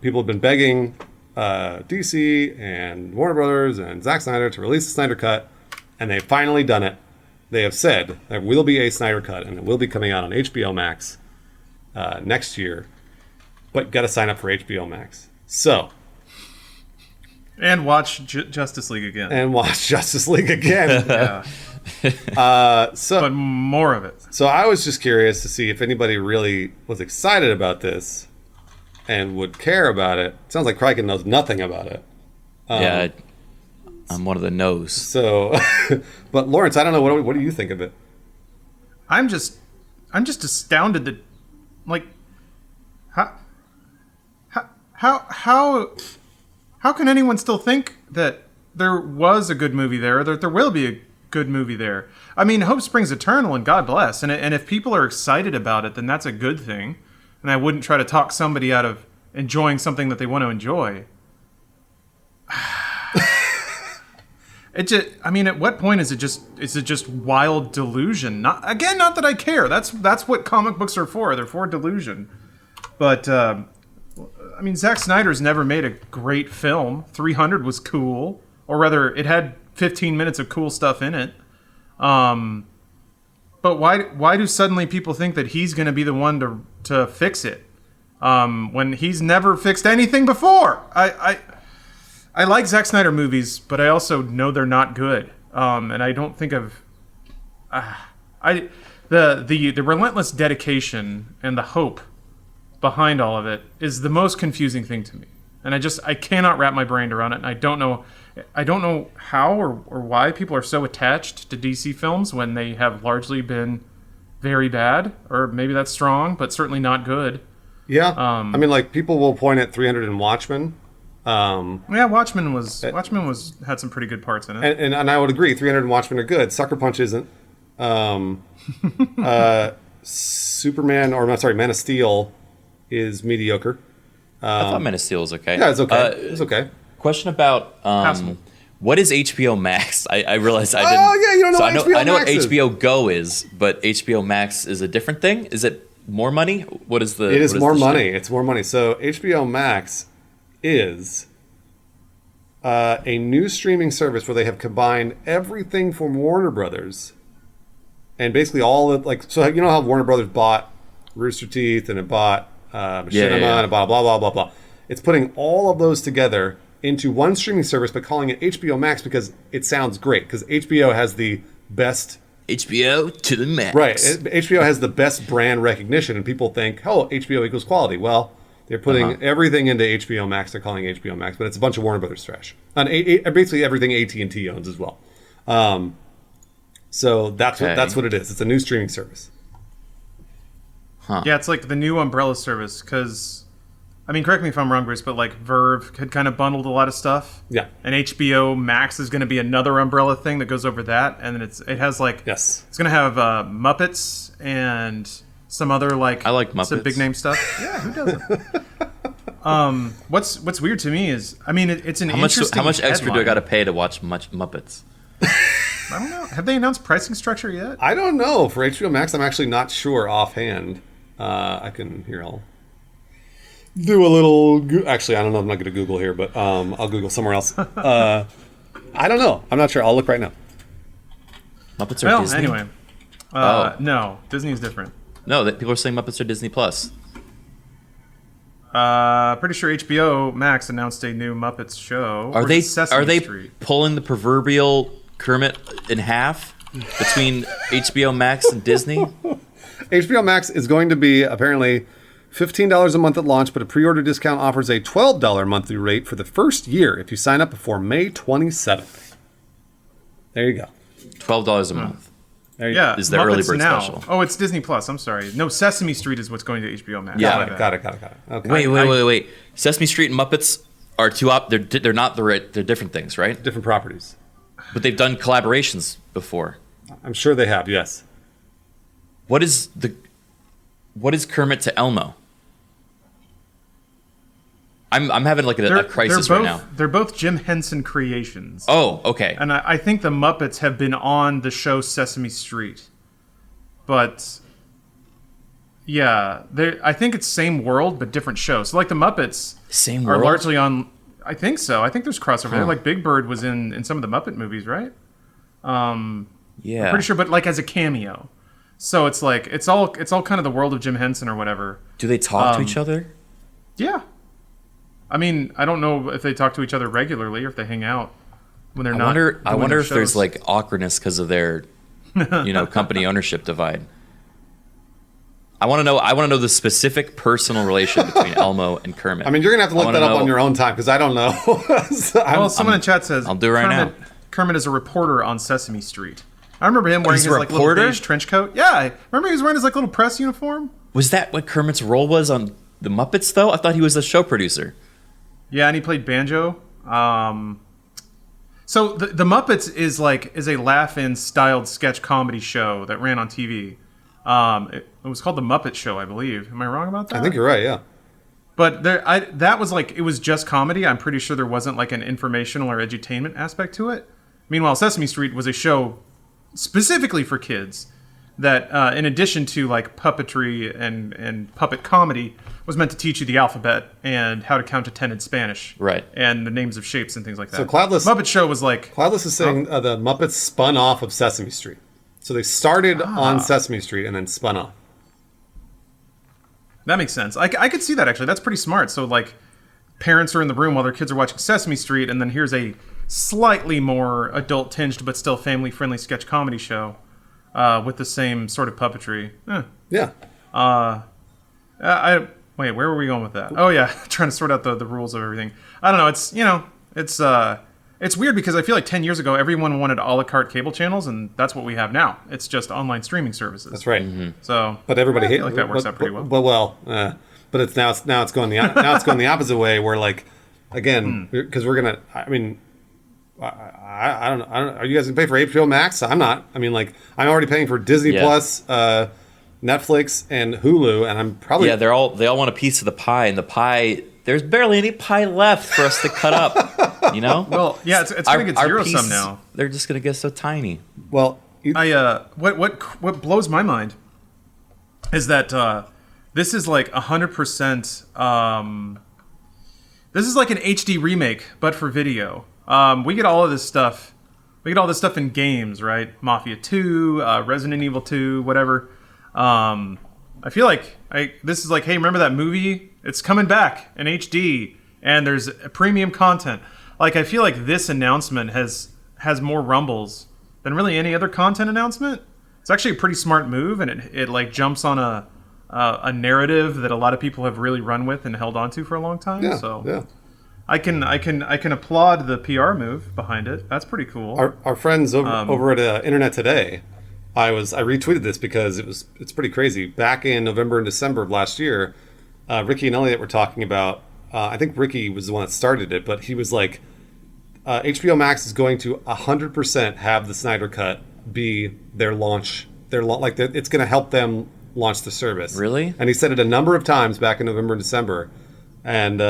People have been begging DC and Warner Brothers and Zack Snyder to release the Snyder Cut, and they've finally done it. They have said there will be a Snyder Cut, and it will be coming out on HBO Max next year, but you got to sign up for HBO Max. So. And watch Justice League again. Yeah. but more of it. So I was just curious to see if anybody really was excited about this and would care about it. Sounds like Crichton knows nothing about it. Yeah, I'm one of the no's. So, but Lawrence, I don't know. What do you think of it? I'm just astounded that, like, how can anyone still think that there was a good movie there, or that there will be a good movie there? I mean, hope springs eternal, and God bless. And if people are excited about it, then that's a good thing. And I wouldn't try to talk somebody out of enjoying something that they want to enjoy. I mean, at what point is it just wild delusion? Not that I care. That's what comic books are for. They're for delusion. But I mean, Zack Snyder's never made a great film. 300 was cool, or rather, it had 15 minutes of cool stuff in it. But why do suddenly people think that he's going to be the one to fix it when he's never fixed anything before? I like Zack Snyder movies, but I also know they're not good. And I don't think the relentless dedication and the hope behind all of it is the most confusing thing to me. And I cannot wrap my brain around it. And I don't know how or why people are so attached to DC films when they have largely been very bad, or maybe that's strong, but certainly not good. Yeah. I mean, like, people will point at 300 and Watchmen. Yeah, Watchmen had some pretty good parts in it, and I would agree. 300 and Watchmen are good. Sucker Punch isn't. Superman, or I'm sorry, Man of Steel is mediocre. I thought Man of Steel was okay. Yeah, it's okay. It's okay. Question about what is HBO Max? I realized I didn't. Oh yeah, you don't know so what HBO Max I know what is. HBO Go is, but HBO Max is a different thing. Is it more money? What is the? It is more money. It's more money. So HBO Max is a new streaming service where they have combined everything from Warner Brothers, and basically all of, like, so you know how Warner Brothers bought Rooster Teeth and it bought Machinima and it bought blah blah blah blah. It's putting all of those together into one streaming service, but calling it HBO Max because it sounds great, because HBO has the best. HBO to the max. Right. HBO has the best brand recognition, and people think, oh, HBO equals quality. Well, they're putting everything into HBO Max. They're calling it HBO Max, but it's a bunch of Warner Brothers trash. And basically everything AT&T owns as well. So that's what it is. It's a new streaming service. Huh. Yeah, it's like the new umbrella service, because, I mean, correct me if I'm wrong, Bruce, but like Verve had kind of bundled a lot of stuff. Yeah. And HBO Max is going to be another umbrella thing that goes over that, and then it has like Yes. it's going to have Muppets and some other like I like Muppets. some big name stuff. Yeah, who doesn't? What's weird to me is, I mean, it's an interesting. How much extra do I headline. got to pay to watch Muppets? I don't know. Have they announced pricing structure yet? I don't know. For HBO Max, I'm actually not sure offhand. I can I'll do a little. Actually, I don't know. I'm not going to Google here, but I'll Google somewhere else. I don't know. I'm not sure. I'll look right now. Muppets are Disney. Anyway, no, Disney is different. No, people are saying Muppets are Disney Plus. Pretty sure HBO Max announced a new Muppets show. Are Or they Sesame Street? pulling the proverbial Kermit in half between HBO Max and Disney? HBO Max is going to be apparently $15 a month at launch, but a pre-order discount offers a $12 monthly rate for the first year if you sign up before May 27th. There you go. $12 a month. There you Yeah, Is the early Muppets bird now. special. Oh, it's Disney Plus. I'm sorry. No, Sesame Street is what's going to HBO Max. Yeah. My bad. Got it. Okay. Wait. Sesame Street and Muppets are they're not they're different things, right? Different properties. But they've done collaborations before. I'm sure they have, yes. What is Kermit to Elmo? I'm having like a crisis right now. They're both Jim Henson creations. Oh, okay. And I think the Muppets have been on the show Sesame Street. But yeah, I think it's same world but different show. So like the Muppets Same are world? largely on. I think so. I think there's crossover there. Huh. Like Big Bird was in some of the Muppet movies, right? Yeah. I'm pretty sure, but like as a cameo. So it's like it's all kind of the world of Jim Henson or whatever. Do they talk to each other? Yeah. I mean, I don't know if they talk to each other regularly or if they hang out when they're not. I wonder doing if there's shows. like awkwardness because of their company ownership divide. I want to know. I want to know the specific personal relation between Elmo and Kermit. I mean, you're gonna have to look that up on your own time because I don't know. Someone in chat says I'll do it right now. Kermit is a reporter on Sesame Street. I remember him wearing his like little beige trench coat. Yeah, I remember he was wearing his like little press uniform. Was that what Kermit's role was on the Muppets? Though I thought he was a show producer. Yeah, and he played banjo. So the Muppets is a laugh-in styled sketch comedy show that ran on TV. It was called The Muppet Show, I believe. Am I wrong about that? I think you're right, yeah. But that was it was just comedy. I'm pretty sure there wasn't like an informational or edutainment aspect to it. Meanwhile, Sesame Street was a show specifically for kids that, in addition to like puppetry and puppet comedy, was meant to teach you the alphabet and how to count to 10 in Spanish. Right. And the names of shapes and things like that. So Cloudless... Muppet Show was like... Cloudless is saying the Muppets spun off of Sesame Street. So they started on Sesame Street and then spun off. That makes sense. I could see that, actually. That's pretty smart. So, like, parents are in the room while their kids are watching Sesame Street, and then here's a slightly more adult-tinged but still family-friendly sketch comedy show with the same sort of puppetry. Yeah. Wait, where were we going with that? Oh, yeah, trying to sort out the rules of everything. I don't know. It's weird because I feel like 10 years ago, everyone wanted a la carte cable channels, and that's what we have now. It's just online streaming services. That's right. Mm-hmm. So, but everybody hates like that works out pretty well. But it's now it's going the opposite way. Where like again, because we're gonna. I mean, I don't know. Are you guys gonna pay for HBO Max? I'm not. I mean, like I'm already paying for Disney Plus, Netflix, and Hulu, and I'm probably they all want a piece of the pie, and the pie. There's barely any pie left for us to cut up, you know? Well, yeah, it's going to get zero-sum now. They're just going to get so tiny. Well, what blows my mind is that this is like 100%... this is like an HD remake, but for video. We get all of this stuff. We get all this stuff in games, right? Mafia 2, Resident Evil 2, whatever. I feel like this is like, hey, remember that movie? It's coming back in HD, and there's premium content. Like, I feel like this announcement has more rumbles than really any other content announcement. It's actually a pretty smart move, and it like jumps on a narrative that a lot of people have really run with and held onto for a long time. Yeah. I can applaud the PR move behind it. That's pretty cool. Our friends over at Internet Today, I retweeted this because it's pretty crazy. Back in November and December of last year, Ricky and Elliot were talking about. I think Ricky was the one that started it, but he was like, HBO Max is going to 100% have the Snyder Cut be their launch. It's going to help them launch the service. Really? And he said it a number of times back in November and December, and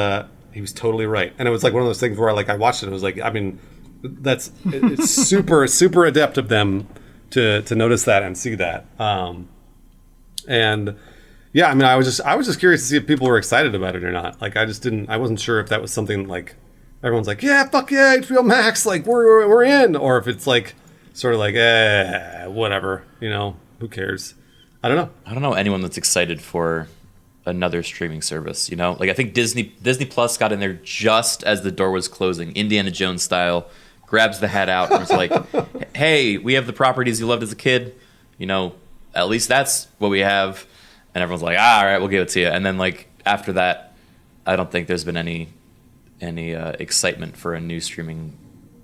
he was totally right. And it was like one of those things where I watched it. And it was like, I mean, it's super super adept of them to notice that and see that. And yeah, I mean, I was just curious to see if people were excited about it or not. Like, I wasn't sure if that was something like everyone's like, yeah, fuck yeah, HBO Max, like we're in, or if it's like sort of like, whatever, who cares? I don't know anyone that's excited for another streaming service. Like I think Disney Plus got in there just as the door was closing, Indiana Jones style, grabs the hat out and was like, hey, we have the properties you loved as a kid, at least that's what we have. And everyone's like, all right, we'll give it to you. And then like after that, I don't think there's been any excitement for a new streaming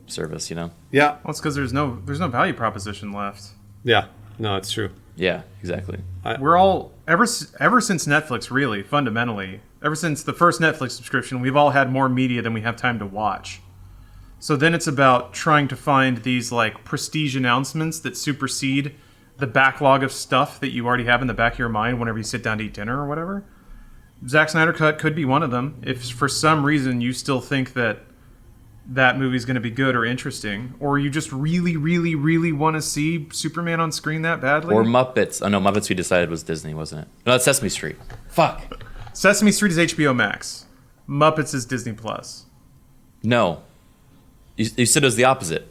service, Yeah. Well, it's because there's no value proposition left. Yeah. No, it's true. Yeah, exactly. We're all ever since Netflix, really, fundamentally, ever since the first Netflix subscription, we've all had more media than we have time to watch. So then it's about trying to find these like prestige announcements that supersede the backlog of stuff that you already have in the back of your mind whenever you sit down to eat dinner or whatever. Zack Snyder Cut could be one of them. If for some reason you still think that movie's going to be good or interesting, or you just really, really, really want to see Superman on screen that badly. Or Muppets. Oh, no, Muppets we decided was Disney, wasn't it? No, that's Sesame Street. Fuck. Sesame Street is HBO Max. Muppets is Disney Plus. No. You said it was the opposite.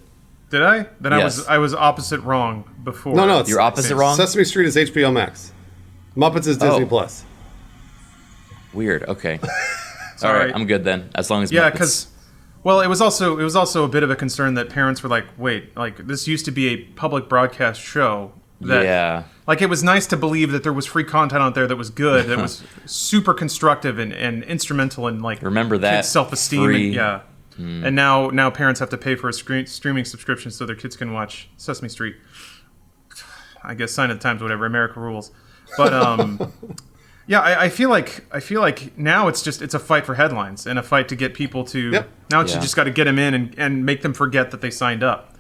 Did I? Then yes. I was opposite wrong before. No, you're opposite wrong? Sesame Street is HBO Max. Muppets is Disney Plus. Weird. Okay. All right, I'm good then. As long as yeah, because Well, it was also a bit of a concern that parents were like, wait, like this used to be a public broadcast show. That, like it was nice to believe that there was free content out there that was good, that was super constructive and instrumental in like remember that kids' self-esteem. And now parents have to pay for a streaming subscription so their kids can watch Sesame Street. I guess sign of the times, whatever. America rules. But yeah, I feel like now it's a fight for headlines and a fight to get people to. Yep. Now you just got to get them in and make them forget that they signed up.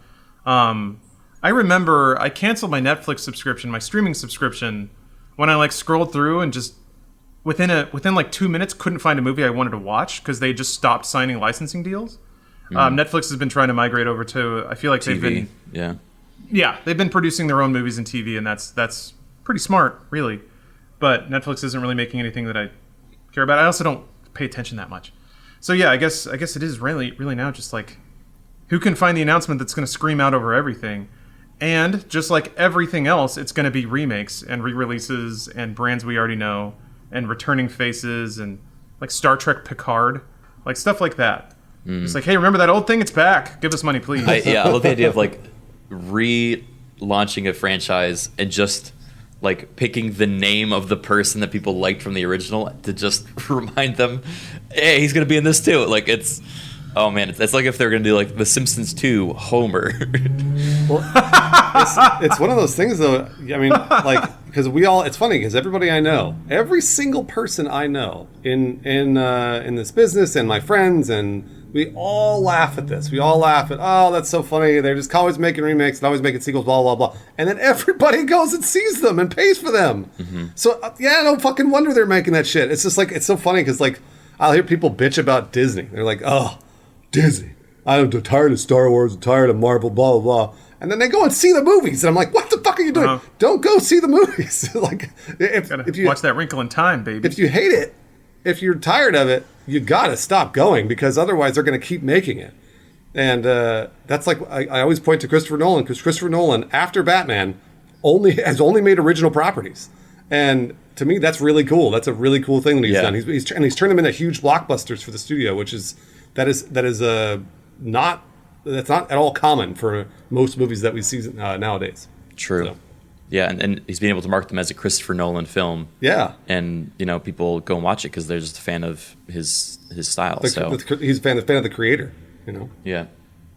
I remember I canceled my Netflix subscription, my streaming subscription, when I like scrolled through and just within like 2 minutes couldn't find a movie I wanted to watch because they just stopped signing licensing deals. Netflix has been trying to migrate over to. I feel like TV. they've been producing their own movies and TV, and that's pretty smart, really. But Netflix isn't really making anything that I care about. I also don't pay attention that much. So yeah, I guess it is really now just like who can find the announcement that's going to scream out over everything. And just like everything else, it's going to be remakes and re-releases and brands we already know and returning faces and like Star Trek Picard, like stuff like that. It's like, hey, remember that old thing? It's back. Give us money, please. I love the idea of like relaunching a franchise and just like picking the name of the person that people liked from the original to just remind them, hey, he's going to be in this too. Like it's... Oh man, it's like if they're gonna do like The Simpsons 2, Homer. Well, it's one of those things though. I mean, like because it's funny because everybody I know, every single person I know in this business and my friends and we all laugh at this. We all laugh at, oh, that's so funny. They're just always making remakes and always making sequels, blah blah blah. And then everybody goes and sees them and pays for them. Mm-hmm. So yeah, no fucking wonder they're making that shit. It's just like it's so funny because like I'll hear people bitch about Disney. They're like, oh. Disney. I'm tired of Star Wars, I'm tired of Marvel, blah, blah, blah. And then they go and see the movies. And I'm like, what the fuck are you doing? Don't go see the movies. Like, if you watch that Wrinkle in Time, baby. If you hate it, if you're tired of it, you got to stop going because otherwise they're going to keep making it. And that's like, I always point to Christopher Nolan because Christopher Nolan, after Batman, has only made original properties. And to me, that's really cool. That's a really cool thing that he's done. He's turned them into huge blockbusters for the studio, which is... That's not at all common for most movies that we see nowadays. True. So. Yeah, and he's been able to market them as a Christopher Nolan film. Yeah. And, people go and watch it because they're just a fan of his style. He's a fan of the creator, Yeah.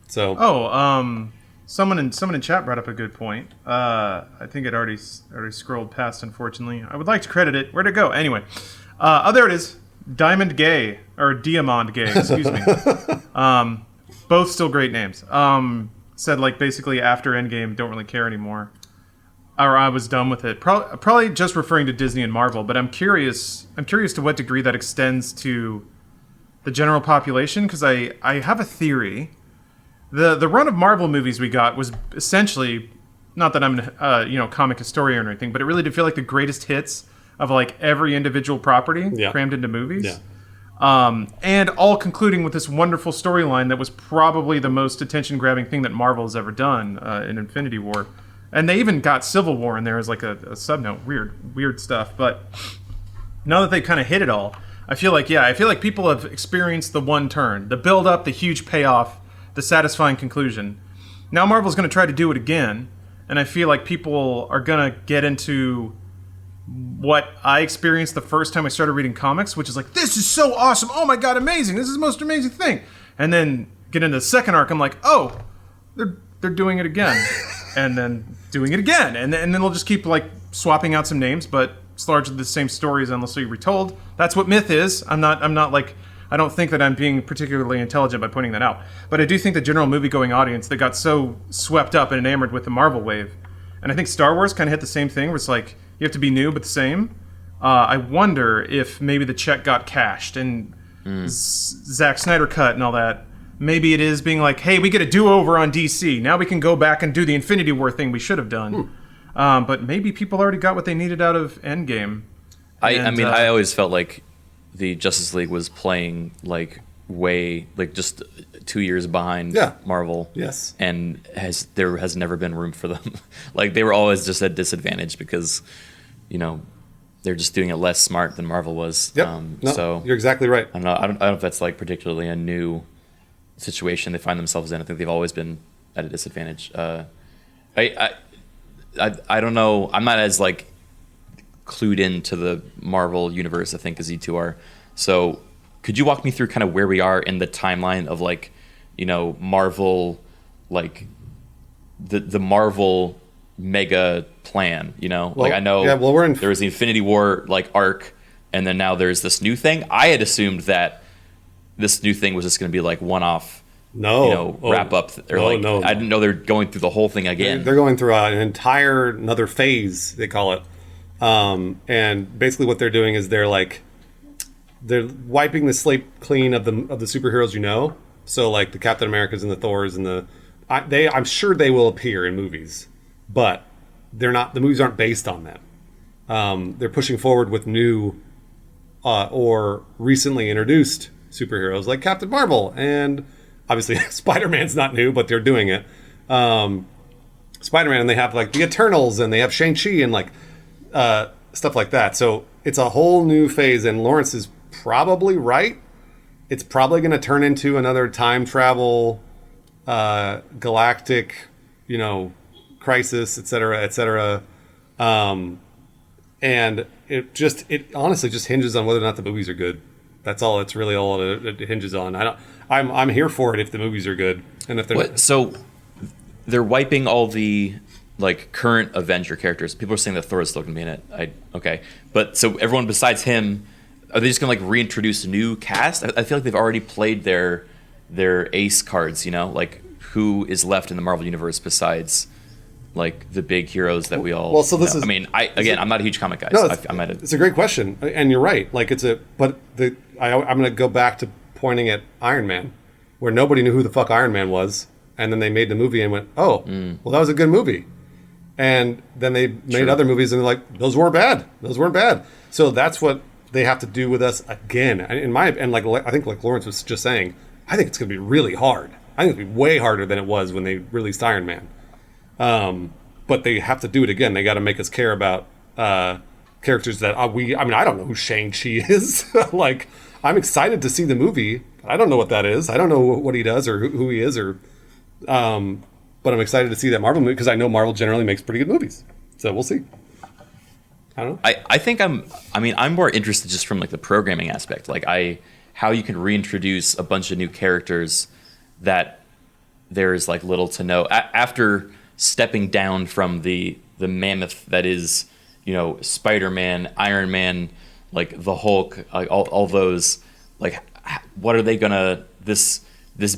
So. Oh, someone in chat brought up a good point. I think it already scrolled past, unfortunately. I would like to credit it. Where'd it go? Anyway. There it is. Diamond Gay, or Diamond Gay, excuse me. Both still great names. Said like basically after Endgame, don't really care anymore. Or I was done with it. Probably just referring to Disney and Marvel, but I'm curious to what degree that extends to the general population, because I have a theory. The run of Marvel movies we got was essentially, not that I'm a comic historian or anything, but it really did feel like the greatest hits of like every individual property crammed into movies. Yeah. And all concluding with this wonderful storyline that was probably the most attention-grabbing thing that Marvel has ever done in Infinity War. And they even got Civil War in there as like a sub-note. Weird stuff. But now that they kind of hit it all, I feel like people have experienced the one turn, the build-up, the huge payoff, the satisfying conclusion. Now Marvel's going to try to do it again, and I feel like people are going to get into what I experienced the first time I started reading comics, which is like, this is so awesome. Oh my God, amazing. This is the most amazing thing. And then get into the second arc. I'm like, oh, they're doing it again. And then doing it again. And then they'll just keep like swapping out some names, but it's largely the same stories endlessly retold. That's what myth is. I'm not like, I don't think that I'm being particularly intelligent by pointing that out. But I do think the general movie-going audience that got so swept up and enamored with the Marvel wave. And I think Star Wars kind of hit the same thing where it's like, you have to be new, but the same. I wonder if maybe the check got cashed and Zack Snyder cut and all that. Maybe it is being like, hey, we get a do-over on DC. Now we can go back and do the Infinity War thing we should have done. But maybe people already got what they needed out of Endgame. I always felt like the Justice League was playing like just 2 years behind Marvel. Yes. And there has never been room for them. Like they were always just at disadvantage because, they're just doing it less smart than Marvel was. Yep. So you're exactly right. I don't know if that's like particularly a new situation they find themselves in. I think they've always been at a disadvantage. I don't know. I'm not as like clued into the Marvel universe, I think, as you two are. So could you walk me through kind of where we are in the timeline of like, you know, Marvel, like the Marvel mega plan, you know? Well, like I know there was the Infinity War like arc, and then now there's this new thing. I had assumed that this new thing was just going to be like one-off, wrap up. I didn't know they're going through the whole thing again. They're going through another phase, they call it. And basically what they're doing is they're wiping the slate clean of the superheroes, you know. So like the Captain Americas and the Thors and I'm sure they will appear in movies, but they're not. The movies aren't based on them. They're pushing forward with new or recently introduced superheroes like Captain Marvel, and obviously Spider-Man's not new, but they're doing it. Spider-Man, and they have like the Eternals, and they have Shang-Chi, and like stuff like that. So it's a whole new phase, and Lawrence is probably right. It's probably going to turn into another time travel, galactic, crisis, et cetera. And it honestly just hinges on whether or not the movies are good. That's all. It's really all it hinges on. I'm here for it if the movies are good, and if they're so they're wiping all the like current Avenger characters. People are saying that Thor is still going to be in it. Okay, but so everyone besides him, are they just going to like reintroduce a new cast? I feel like they've already played their ace cards. Like who is left in the Marvel universe besides like the big heroes that we all. Well, so this know. is. I mean, I'm not a huge comic guy. No, so it's a great question, and you're right. Like I'm going to go back to pointing at Iron Man, where nobody knew who the fuck Iron Man was, and then they made the movie and went, well, that was a good movie, and then they made other movies and they're like, those weren't bad. So that's what they have to do with us again. I think like Lawrence was just saying, I think it's going to be really hard. I think it's going to be way harder than it was when they released Iron Man. But they have to do it again. They got to make us care about characters that I don't know who Shang-Chi is. Like, I'm excited to see the movie, but I don't know what that is. I don't know what he does or who he is, but I'm excited to see that Marvel movie because I know Marvel generally makes pretty good movies. So we'll see. I don't know. I think I'm more interested just from like the programming aspect, like how you can reintroduce a bunch of new characters that there's like little to no after stepping down from the mammoth that is, Spider-Man, Iron Man, like the Hulk, like all those, like what are they gonna this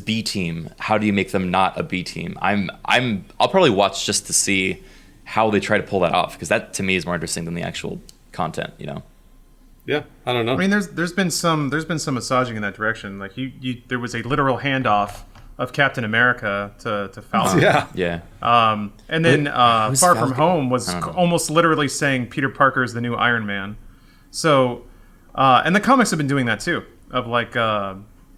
B team? How do you make them not a B team? I'll probably watch just to see how they try to pull that off, because that to me is more interesting than the actual content, Yeah, I don't know. I mean, there's been some massaging in that direction. Like there was a literal handoff of Captain America to Falcon. Yeah. And then Far From Home was almost literally saying Peter Parker is the new Iron Man. So, and the comics have been doing that too, of like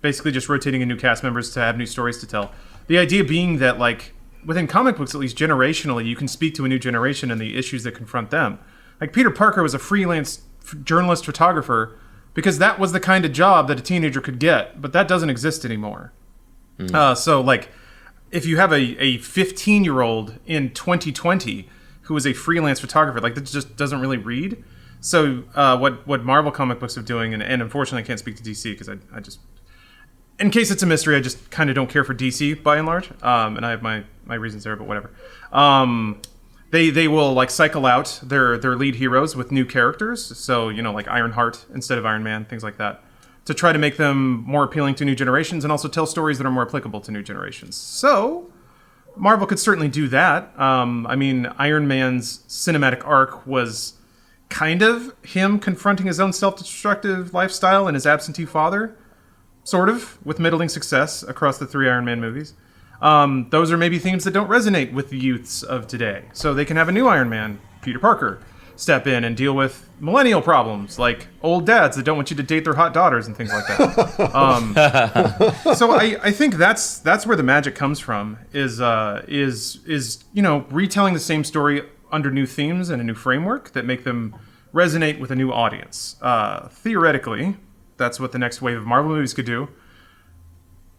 basically just rotating in new cast members to have new stories to tell. The idea being that like within comic books, at least generationally, you can speak to a new generation and the issues that confront them. Like Peter Parker was a freelance journalist photographer because that was the kind of job that a teenager could get, but that doesn't exist anymore. So like if you have a 15-year-old in 2020 who is a freelance photographer, like that just doesn't really read. So what Marvel comic books are doing, and unfortunately I can't speak to DC because I just, in case it's a mystery, I just kind of don't care for DC by and large, and I have my reasons there, but whatever. They will like cycle out their lead heroes with new characters, so like Ironheart instead of Iron Man, things like that, to try to make them more appealing to new generations and also tell stories that are more applicable to new generations. So Marvel could certainly do that. Iron Man's cinematic arc was kind of him confronting his own self-destructive lifestyle and his absentee father, sort of, with middling success across the 3 Iron Man movies. Those are maybe themes that don't resonate with the youths of today. So they can have a new Iron Man, Peter Parker, step in and deal with millennial problems like old dads that don't want you to date their hot daughters and things like that. So I think that's where the magic comes from, is retelling the same story under new themes and a new framework that make them resonate with a new audience. Theoretically, that's what the next wave of Marvel movies could do.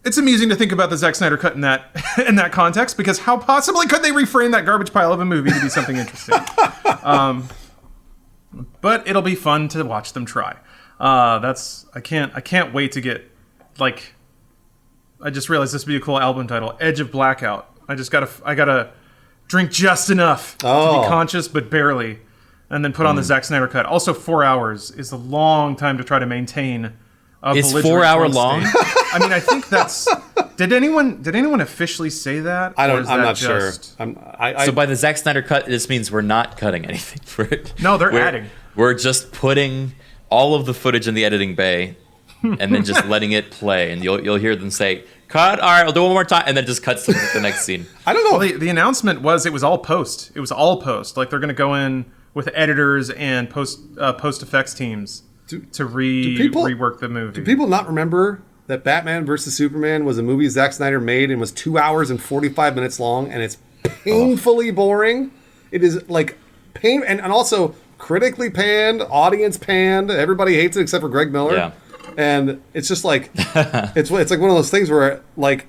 it's amusing to think about the Zack Snyder cut in that in that context, because how possibly could they reframe that garbage pile of a movie to be something interesting? But it'll be fun to watch them try. I can't wait to get, like, I just realized this would be a cool album title, Edge of Blackout. I gotta drink just enough to be conscious, but barely, and then put on the Zack Snyder cut. Also, 4 hours is a long time to try to maintain. It's 4 hour long. I mean, I think that's. Did anyone officially say that? I'm not sure. So by the Zack Snyder cut, this means we're not cutting anything for it. No, they're adding. We're just putting all of the footage in the editing bay, and then just letting it play, and you'll hear them say, "Cut! All right, I'll do it one more time," and then just cuts to the next scene. I don't know. Well, the announcement was it was all post. It was all post. Like, they're going to go in with editors and post effects teams to rework the movie. Do people not remember that Batman vs. Superman was a movie Zack Snyder made and was 2 hours and 45 minutes long, and it's painfully boring? It is like and also critically panned, audience panned. Everybody hates it except for Greg Miller. Yeah. And it's just like it's like one of those things where, like,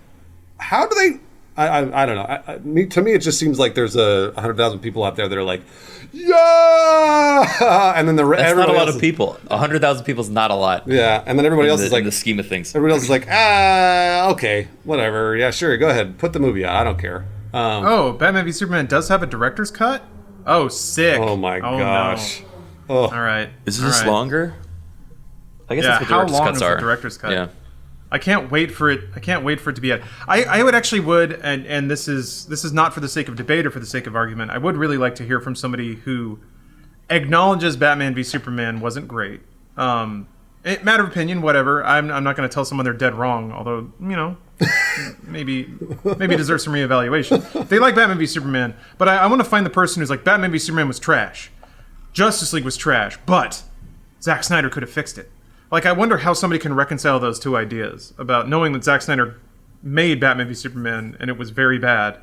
how do they? I don't know. To me, it just seems like there's 100,000 people out there that are like, yeah, and then that's not a lot of people. 100,000 people is not a lot. Yeah, and then everybody else is like, in the scheme of things. Everybody else is like, okay, whatever. Yeah, sure, go ahead, put the movie out. I don't care. Batman v Superman does have a director's cut. Oh, sick! Oh my gosh! No. Oh. All right. Is this longer? I guess Yeah, that's what how director's long cuts is are. the director's cut? Yeah. I can't wait for it. I can't wait for it to be at. I would and this is not for the sake of debate or for the sake of argument. I would really like to hear from somebody who acknowledges Batman v Superman wasn't great. Matter of opinion, whatever. I'm not going to tell someone they're dead wrong. Although, maybe deserve some reevaluation. If they like Batman v Superman, but I want to find the person who's like, Batman v Superman was trash, Justice League was trash, but Zack Snyder could have fixed it. Like, I wonder how somebody can reconcile those two ideas about knowing that Zack Snyder made Batman v Superman and it was very bad,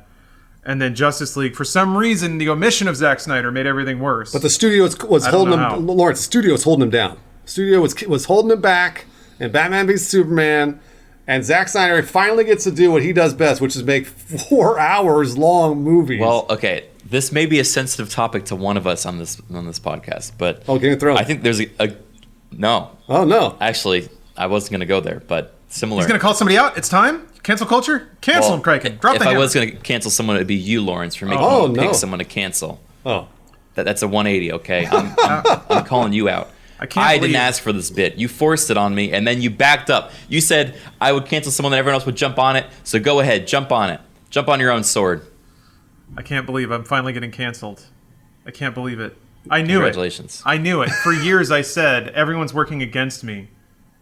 and then Justice League, for some reason, the omission of Zack Snyder made everything worse. But the studio was holding him. Lawrence, the studio was holding him down. The studio was holding him back in Batman v Superman, and Zack Snyder finally gets to do what he does best, which is make 4 hours long movies. Well, okay, this may be a sensitive topic to one of us on this podcast, but Game of Thrones. I think there's a no. Oh no! Actually, I wasn't going to go there, but similar. He's going to call somebody out. It's time. Cancel culture. Cancel him, Kraken. Drop the hammer. If I was going to cancel someone, it'd be you, Lawrence, for making me pick someone to cancel. Oh, that's a 180. Okay, I'm calling you out. I didn't ask for this bit. You forced it on me, and then you backed up. You said I would cancel someone, that everyone else would jump on it. So go ahead, jump on it. Jump on your own sword. I can't believe I'm finally getting canceled. I can't believe it. I knew Congratulations. I knew it. For years I said, everyone's working against me.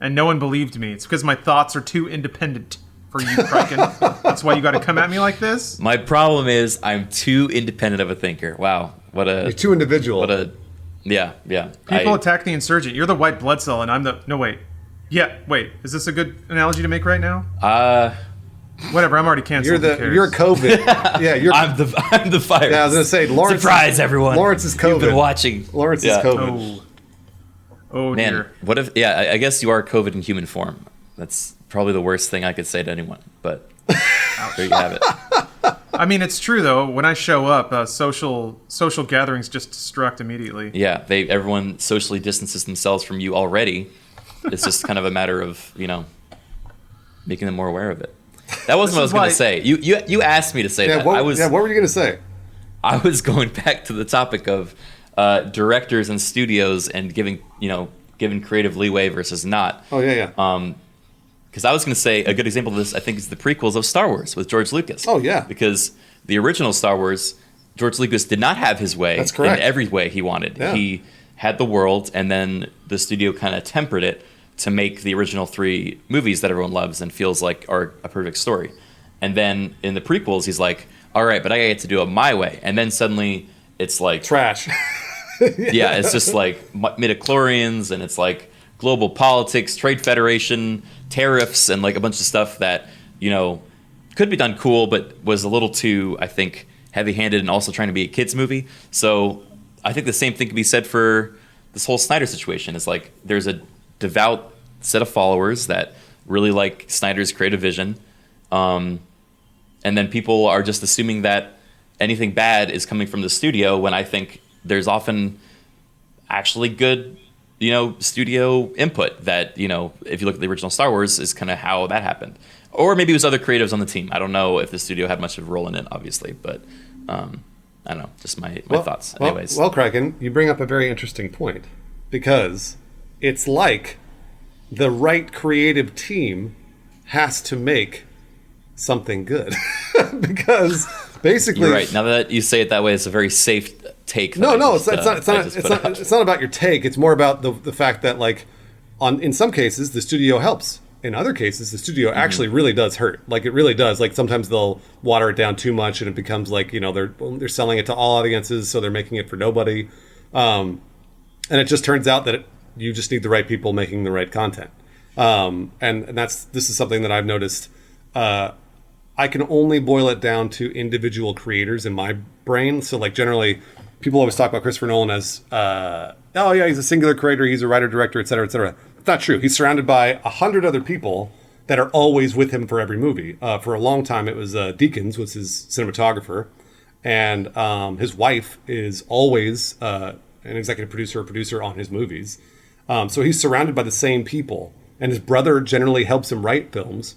And no one believed me. It's because my thoughts are too independent for you, Kraken. That's why you got to come at me like this? My problem is I'm too independent of a thinker. Wow. You're too individual. Yeah. People attack the insurgent. You're the white blood cell, and I'm the... No, wait. Yeah, wait. Is this a good analogy to make right now? Whatever, I'm already canceled. You're COVID. Yeah, I'm the virus. Yeah, I was gonna say, Lawrence. Surprise, everyone! Lawrence is COVID. You've been watching. Lawrence is COVID. Oh man, dear. What if? Yeah, I guess you are COVID in human form. That's probably the worst thing I could say to anyone. But there you have it. I mean, it's true though. When I show up, social gatherings just destruct immediately. Yeah, everyone socially distances themselves from you already. It's just kind of a matter of making them more aware of it. That wasn't what I was going to say. You asked me to say that. What were you going to say? I was going back to the topic of directors and studios and giving creative leeway versus not. Oh yeah. Because I was going to say a good example of this, I think, is the prequels of Star Wars with George Lucas. Oh yeah. Because the original Star Wars, George Lucas did not have his way. That's correct. In every way he wanted. Yeah. He had the world, and then the studio kind of tempered it to make the original 3 movies that everyone loves and feels like are a perfect story. And then in the prequels, he's like, all right, but I get to do it my way. And then suddenly it's like... trash. Yeah, it's just like midichlorians, and it's like global politics, trade federation, tariffs, and like a bunch of stuff that, could be done cool, but was a little too, I think, heavy-handed and also trying to be a kid's movie. So I think the same thing could be said for this whole Snyder situation. It's like there's a devout set of followers that really like Snyder's creative vision. And then people are just assuming that anything bad is coming from the studio, when I think there's often actually good, studio input that, if you look at the original Star Wars, is kind of how that happened. Or maybe it was other creatives on the team. I don't know if the studio had much of a role in it, obviously, but I don't know, just my thoughts. Anyways. Well, Kraken, you bring up a very interesting point, because it's like the right creative team has to make something good. Because basically, you're right. Now that you say it that way, it's a very safe take. No, it's not about your take. It's more about the fact that, like, in some cases the studio helps. In other cases, the studio actually really does hurt. Like, it really does. Like, sometimes they'll water it down too much, and it becomes like, they're selling it to all audiences, so they're making it for nobody. And it just turns out that you just need the right people making the right content. And this is something that I've noticed. I can only boil it down to individual creators in my brain. So, like, generally, people always talk about Christopher Nolan as, oh yeah, he's a singular creator, he's a writer, director, et cetera, et cetera. It's not true. He's surrounded by 100 other people that are always with him for every movie. For a long time, it was Deakins was his cinematographer, and his wife is always an executive producer or producer on his movies. So he's surrounded by the same people, and his brother generally helps him write films.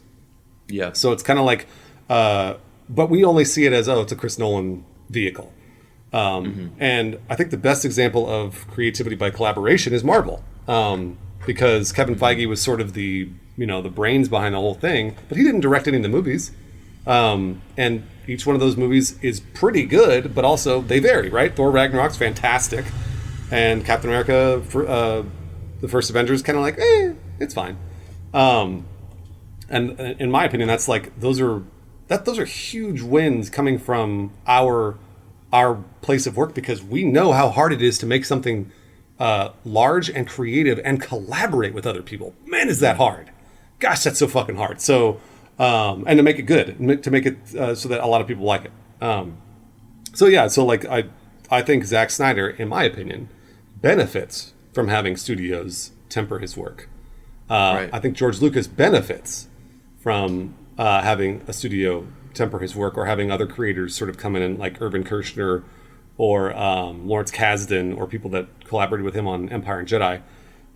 Yeah. So it's kind of like, but we only see it as, it's a Chris Nolan vehicle. And I think the best example of creativity by collaboration is Marvel. Because Kevin Feige was sort of the brains behind the whole thing, but he didn't direct any of the movies. And each one of those movies is pretty good, but also they vary, right? Thor Ragnarok's fantastic, and Captain America, the first Avengers, kind of like, it's fine. And in my opinion, that's like, those are huge wins coming from our place of work, because we know how hard it is to make something large and creative and collaborate with other people. Man, is that hard. Gosh, that's so fucking hard. So, and to make it good, to make it so that a lot of people like it. So like, I think Zack Snyder, in my opinion, benefits from having studios temper his work. Right. I think George Lucas benefits from having a studio temper his work, or having other creators sort of come in, and like Irvin Kershner or Lawrence Kasdan, or people that collaborated with him on Empire and Jedi.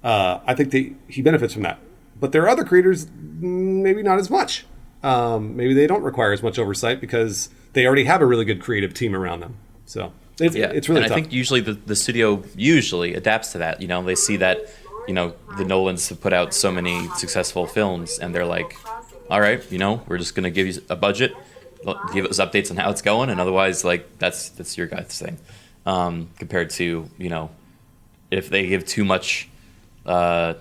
I think he benefits from that. But there are other creators, maybe not as much. Maybe they don't require as much oversight because they already have a really good creative team around them. So it's really tough. I think usually the studio usually adapts to that. They see that, the Nolans have put out so many successful films, and they're like, all right, we're just going to give you a budget, give us updates on how it's going, and otherwise, like, that's your guys' thing. Compared to, if they give too much, on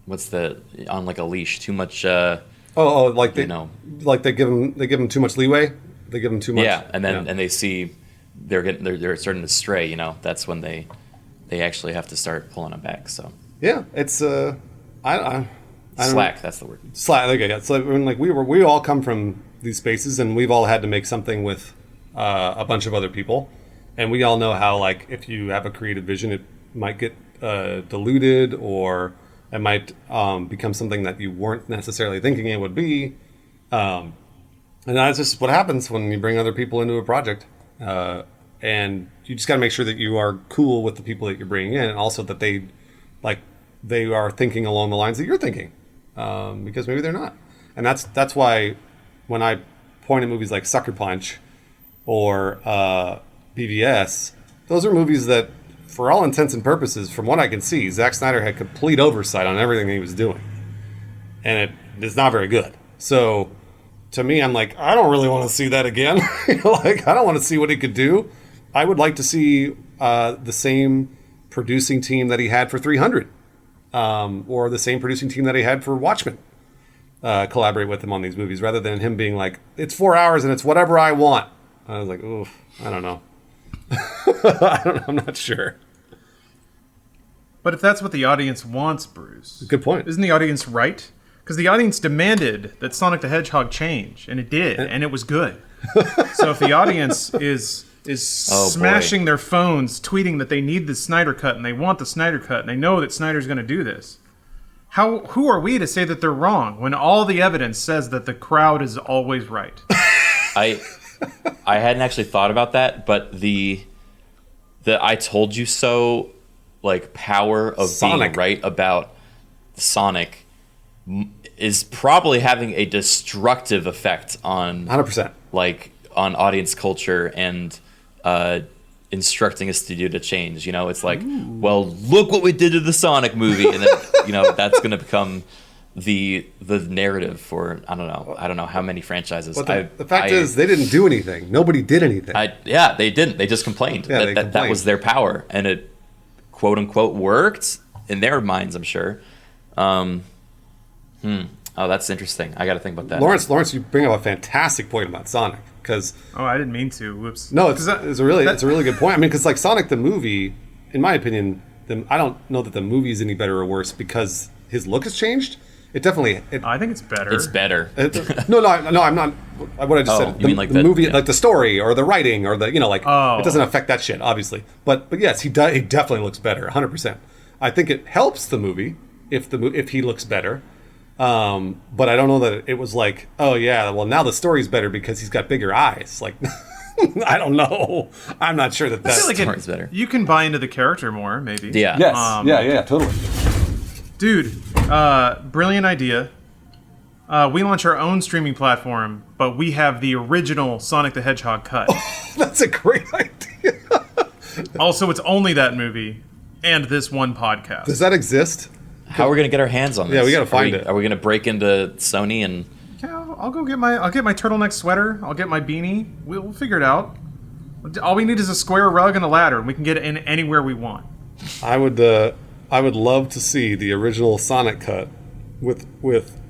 like a leash, too much. Like they give them too much leeway. They give them too much. Yeah, and then and they see they're starting to stray. That's when they actually have to start pulling them back. So yeah, it's I slack. That's the word. Slack. Okay, yeah. So we all come from these spaces, and we've all had to make something with a bunch of other people, and we all know how, like, if you have a creative vision, it might get diluted, or it might become something that you weren't necessarily thinking it would be, and that's just what happens when you bring other people into a project, and you just got to make sure that you are cool with the people that you're bringing in, and also that they are thinking along the lines that you're thinking, because maybe they're not. And that's why when I point at movies like Sucker Punch or BVS, those are movies that, for all intents and purposes, from what I can see, Zack Snyder had complete oversight on everything he was doing. And it is not very good. So to me, I'm like, I don't really want to see that again. Like, I don't want to see what he could do. I would like to see the same producing team that he had for 300, or the same producing team that he had for Watchmen, collaborate with him on these movies, rather than him being like, it's 4 hours and it's whatever I want. I was like, oof, I don't know. I'm not sure. But if that's what the audience wants, Bruce, good point. Isn't the audience right? Because the audience demanded that Sonic the Hedgehog change, and it did, and it was good. So if the audience is smashing their phones, tweeting that they need the Snyder Cut and they want the Snyder Cut and they know that Snyder's going to do this, who are we to say that they're wrong when all the evidence says that the crowd is always right? I hadn't actually thought about that, but the I told you so like power of Sonic. being right about Sonic is probably having a destructive effect on 100%. like on audience culture and instructing a studio to change. You know, it's like, well, look what we did to the Sonic movie, and then that's going to become the narrative for I don't know how many franchises. But the fact is, they didn't do anything. Nobody did anything. They didn't. They just complained. Yeah, they that complained. was their power, and it quote unquote worked in their minds, I'm sure. Oh, that's interesting. I got to think about that. Lawrence, you bring up a fantastic point about Sonic because I didn't mean to. Whoops. no, it's a really good point. I mean, because like Sonic the movie, in my opinion, I don't know that the movie is any better or worse because his look has changed. It definitely. I think it's better. It's better. No, I'm not. What I just said. You mean like the movie, yeah. like the story or the writing or the Oh. it doesn't affect that shit, obviously. But yes, he definitely looks better, 100%. I think it helps the movie if he looks better. But I don't know that it was like, oh yeah, well now the story's better because he's got bigger eyes. Like, I don't know. I'm not sure that I feel that's. like Story's better. You can buy into the character more, maybe. Yeah. Yes. Yeah, totally. Dude, brilliant idea. We launch our own streaming platform, but we have the original Sonic the Hedgehog cut. That's a great idea. Also, it's only that movie and this one podcast. Does that exist? How are we gonna get our hands on this? Yeah, we gotta find it. Are we gonna break into Sony and? Yeah, I'll get my turtleneck sweater. I'll get my beanie. We'll figure it out. All we need is a square rug and a ladder, and we can get it in anywhere we want. I would love to see the original Sonic cut with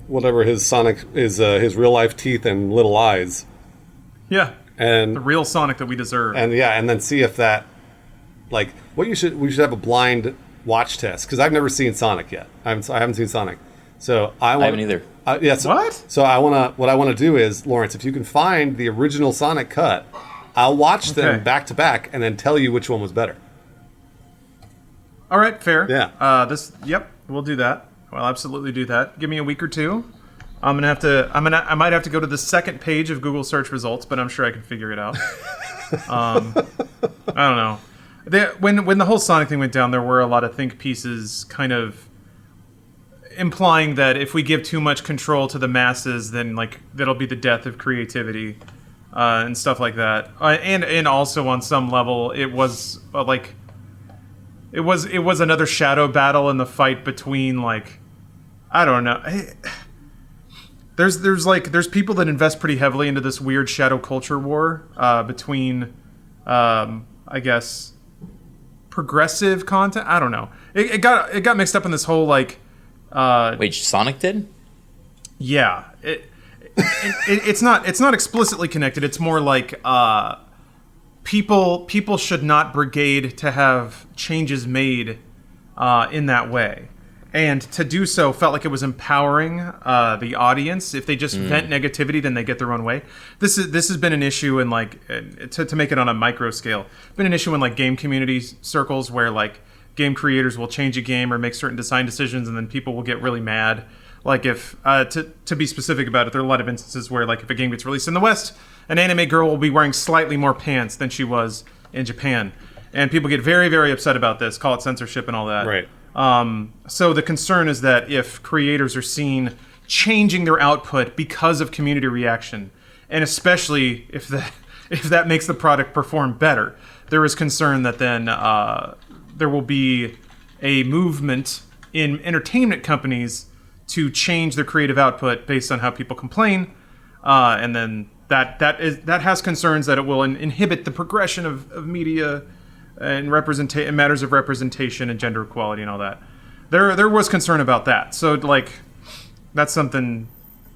whatever his Sonic is, his real life teeth and little eyes, Yeah, the and real Sonic that we deserve. and then see if that, like, we should have a blind watch test because I've never seen Sonic yet. I haven't seen Sonic, so I haven't either. What? So what I want to do is, Lawrence, if you can find the original Sonic cut, I'll watch them Okay. back to back and then tell you which one was better. All right, fair. Yeah. Yep, we'll do that. We'll absolutely do that. Give me a week or two. I might have to go to the second page of Google search results, but I'm sure I can figure it out. I don't know. When the whole Sonic thing went down, there were a lot of think pieces kind of implying that if we give too much control to the masses, then like that'll be the death of creativity and stuff like that. And also on some level, it was It was another shadow battle in the fight between like I don't know. There's people that invest pretty heavily into this weird shadow culture war between I guess progressive content. I don't know. It got mixed up in this whole like Wait, Sonic did? yeah. It's not explicitly connected. It's more like people should not brigade to have changes made in that way, and to do so felt like it was empowering the audience. If they just vent negativity, then they get their own way. This has been an issue in like to make it on a micro scale. Been an issue in like game community circles where like game creators will change a game or make certain design decisions, and then people will get really mad. Like if to be specific about it, there are a lot of instances where like if a game gets released in the West, an anime girl will be wearing slightly more pants than she was in Japan, and people get very, very upset about this. Call it censorship and all that. Right. So the concern is that if creators are seen changing their output because of community reaction, and especially if that makes the product perform better, there is concern that then there will be a movement in entertainment companies to change their creative output based on how people complain, and then that has concerns that it will inhibit the progression of media and matters of representation and gender equality and all that. There was concern about that. So like that's something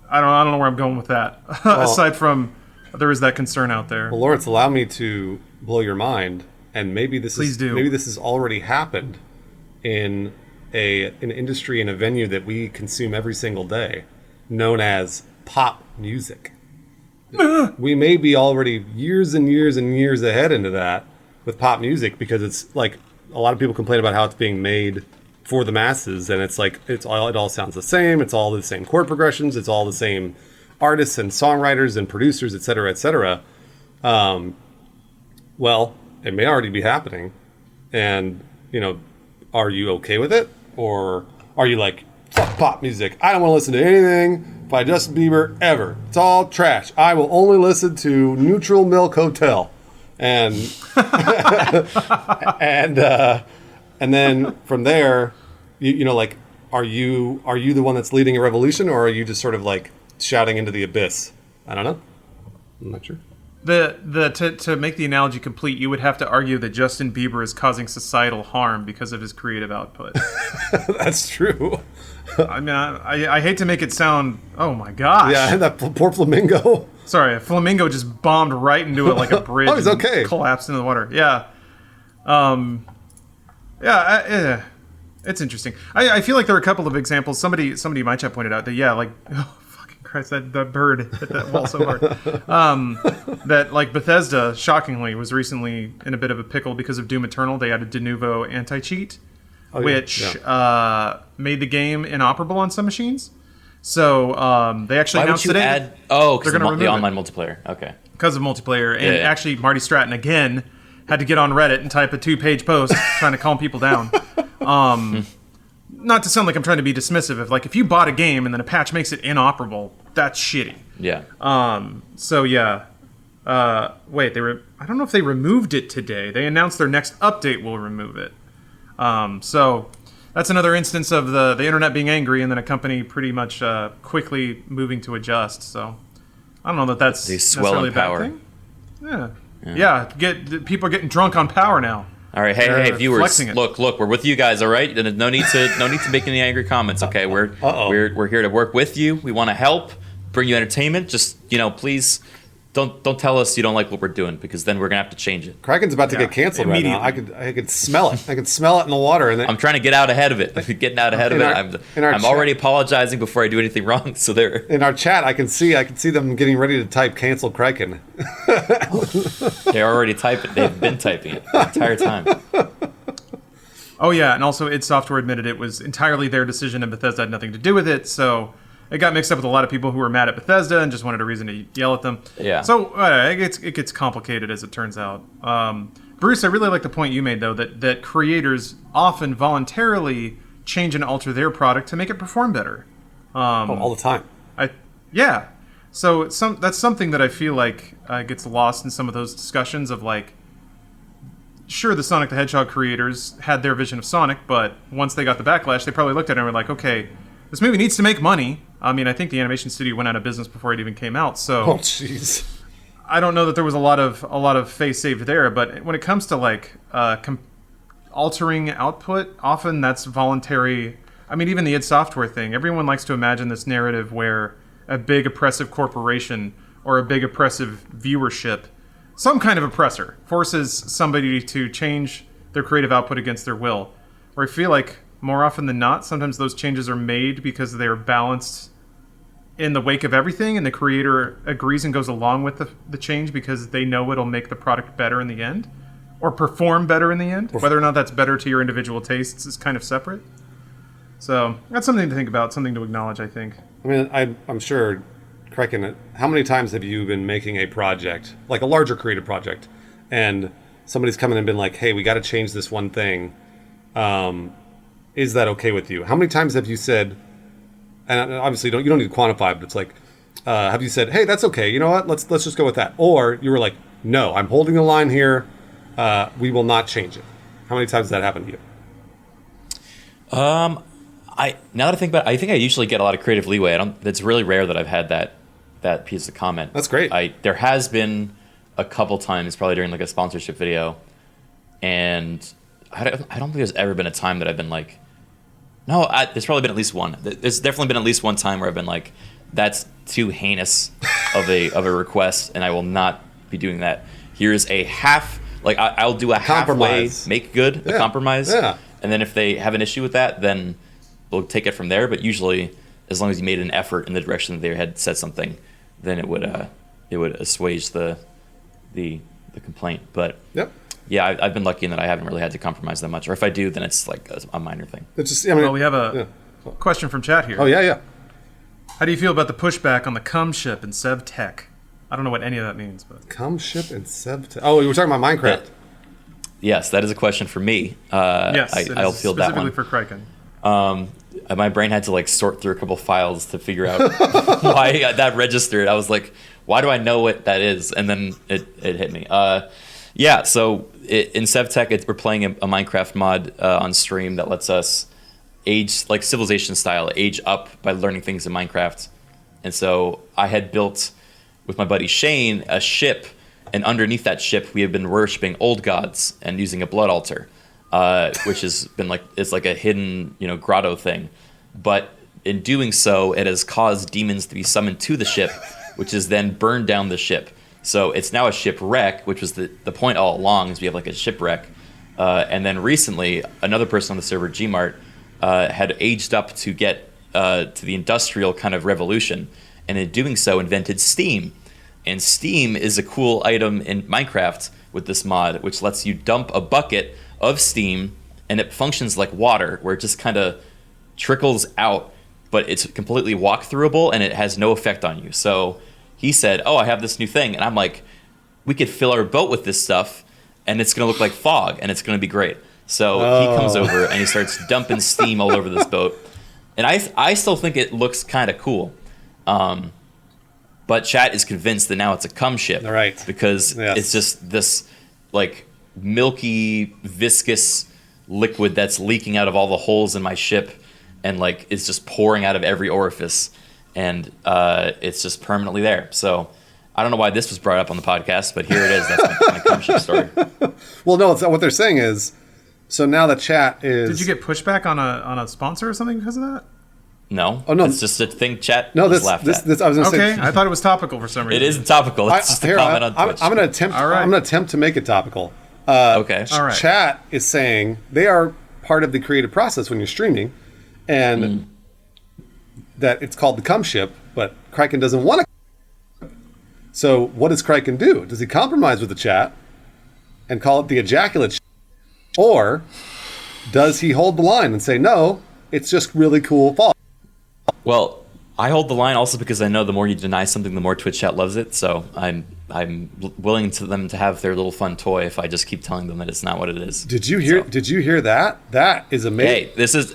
I don't know where I'm going with that. Aside from there is that concern out there. Well, Lawrence, allow me to blow your mind, and maybe Please do. maybe this has already happened in an industry and a venue that we consume every single day, known as pop music. We may be already years and years and years ahead into that with pop music because it's like a lot of people complain about how it's being made for the masses, and it's like it all sounds the same. It's all the same chord progressions. It's all the same artists and songwriters and producers, et cetera, et cetera. Well, it may already be happening, and are you okay with it, or are you like, fuck pop music? I don't want to listen to anything by Justin Bieber ever. It's all trash. I will only listen to Neutral Milk Hotel, and and then from there, like, are you the one that's leading a revolution, or are you just sort of like shouting into the abyss? I don't know. I'm not sure. To make the analogy complete, you would have to argue that Justin Bieber is causing societal harm because of his creative output. That's true. I mean, I hate to make it sound, oh my gosh. Yeah, and that poor flamingo. Sorry, a flamingo just bombed right into it like a bridge. Oh, he's okay. And collapsed into the water. Yeah. It's interesting. I feel like there are a couple of examples. Somebody in my chat pointed out that, yeah, like, oh, fucking Christ, that bird hit that wall so hard. That, like, Bethesda, shockingly, was recently in a bit of a pickle because of Doom Eternal. They added de novo anti-cheat, which made the game inoperable on some machines. So they actually announced today. Because the online multiplayer. Okay. Because of multiplayer. And actually, Marty Stratton, again, had to get on Reddit and type a 2-page post trying to calm people down. Not to sound like I'm trying to be dismissive of, like, if you bought a game and then a patch makes it inoperable, that's shitty. Yeah. So yeah. Wait, I don't know if they removed it today. They announced their next update will remove it. So that's another instance of the internet being angry and then a company pretty much quickly moving to adjust. So I don't know that's necessarily a bad thing. Yeah. People are getting drunk on power now. All right, hey viewers, look, we're with you guys, all right? No need to make any angry comments, okay? We're here to work with you. We want to help, bring you entertainment. Just please don't tell us you don't like what we're doing, because then we're gonna have to change it. Kraken's about to get canceled right now. I could smell it. I could smell it in the water. And I'm trying to get out ahead of it. Getting out ahead of it. I'm already apologizing before I do anything wrong. So they're in our chat. I can see them getting ready to type "cancel Kraken." They're already typing. They've been typing it the entire time. Oh yeah, and also id Software admitted it was entirely their decision and Bethesda had nothing to do with it. So it got mixed up with a lot of people who were mad at Bethesda and just wanted a reason to yell at them. Yeah. So it gets complicated as it turns out. Bruce, I really like the point you made, though, that creators often voluntarily change and alter their product to make it perform better. All the time. Yeah. So that's something that I feel like gets lost in some of those discussions of, like, sure, the Sonic the Hedgehog creators had their vision of Sonic, but once they got the backlash, they probably looked at it and were like, okay, this movie needs to make money. I mean, I think the animation studio went out of business before it even came out. So, oh jeez, I don't know that there was a lot of face saved there. But when it comes to, like, altering output, often that's voluntary. I mean, even the id Software thing. Everyone likes to imagine this narrative where a big oppressive corporation or a big oppressive viewership, some kind of oppressor, forces somebody to change their creative output against their will. Where I feel like more often than not, sometimes those changes are made because they're balanced in the wake of everything, and the creator agrees and goes along with the change because they know it'll make the product better in the end, or perform better in the end. Whether or not that's better to your individual tastes is kind of separate. So that's something to think about, something to acknowledge, I think. I mean, I'm sure, Kraken, how many times have you been making a project, like a larger creative project, and somebody's come in and been like, hey, we got to change this one thing. Is that okay with you? How many times have you said, and obviously you don't need to quantify, but it's like, have you said, hey, that's okay, you know what, let's just go with that? Or you were like, no, I'm holding the line here, we will not change it. How many times has that happened to you? Now that I think about it, I think I usually get a lot of creative leeway. It's really rare that I've had that piece of comment. That's great. There has been a couple times, probably during like a sponsorship video, and I don't think there's ever been a time that I've been like, no, there's probably been at least one. There's definitely been at least one time where I've been like, that's too heinous of a request, and I will not be doing that. Here's a half, like I'll do a halfway make good, a compromise, and then if they have an issue with that, then we'll take it from there. But usually, as long as you made an effort in the direction that they had said something, then it would assuage the complaint. But yeah, I've been lucky in that I haven't really had to compromise that much. Or if I do, then it's like a minor thing. It's just, I mean, Well, we have a question from chat here. Oh yeah. How do you feel about the pushback on the cum ship and Sev Tech? I don't know what any of that means, but Cum ship and Sev. Oh, you were talking about Minecraft. Yes, that is a question for me. yes, I'll field that specifically one. for Kraken. My brain had to like sort through a couple files to figure out why that registered. I was like, why do I know what that is? And then it hit me. So in SevTech, we're playing a Minecraft mod on stream that lets us age, like Civilization style, age up by learning things in Minecraft. And so I had built, with my buddy Shane, a ship, and underneath that ship, we have been worshiping old gods and using a blood altar. Which has been it's like a hidden, grotto thing. But in doing so, it has caused demons to be summoned to the ship, which is then burned down the ship. So it's now a shipwreck, which was the point all along, is we have like a shipwreck. And then recently, another person on the server, Gmart, had aged up to get to the industrial kind of revolution. And in doing so, invented Steam. And Steam is a cool item in Minecraft with this mod, which lets you dump a bucket of steam, and it functions like water, where it just kind of trickles out, but it's completely walk-throughable, and it has no effect on you. So he said, oh, I have this new thing, and I'm like, we could fill our boat with this stuff, and it's going to look like fog, and it's going to be great. So he comes over, and he starts dumping steam all over this boat, and I still think it looks kind of cool. But chat is convinced that now it's a cum ship. All right. Because it's just this, like, milky, viscous liquid that's leaking out of all the holes in my ship, and like it's just pouring out of every orifice, and it's just permanently there. So I don't know why this was brought up on the podcast, but here it is. That's my cum ship story. Well, no, it's not. What they're saying is, so now the chat is. Did you get pushback on a sponsor or something because of that? No. Oh no, it's just a thing. Chat. No, laughed at. this. I was going to say. Okay, I thought it was topical for some reason. It isn't topical. It's just a comment on Twitch. I'm going to attempt. All right. I'm going to attempt to make it topical. Okay. All right. Chat is saying they are part of the creative process when you're streaming, and that it's called the cum ship, but Kraken doesn't want to. So what does Kraken do? Does he compromise with the chat and call it the ejaculate ship? Or does he hold the line and say, no, it's just really cool fall? Well, I hold the line also because I know the more you deny something, the more Twitch chat loves it. So I'm willing to them to have their little fun toy if I just keep telling them that it's not what it is. Did you hear that? That is amazing. Hey, this is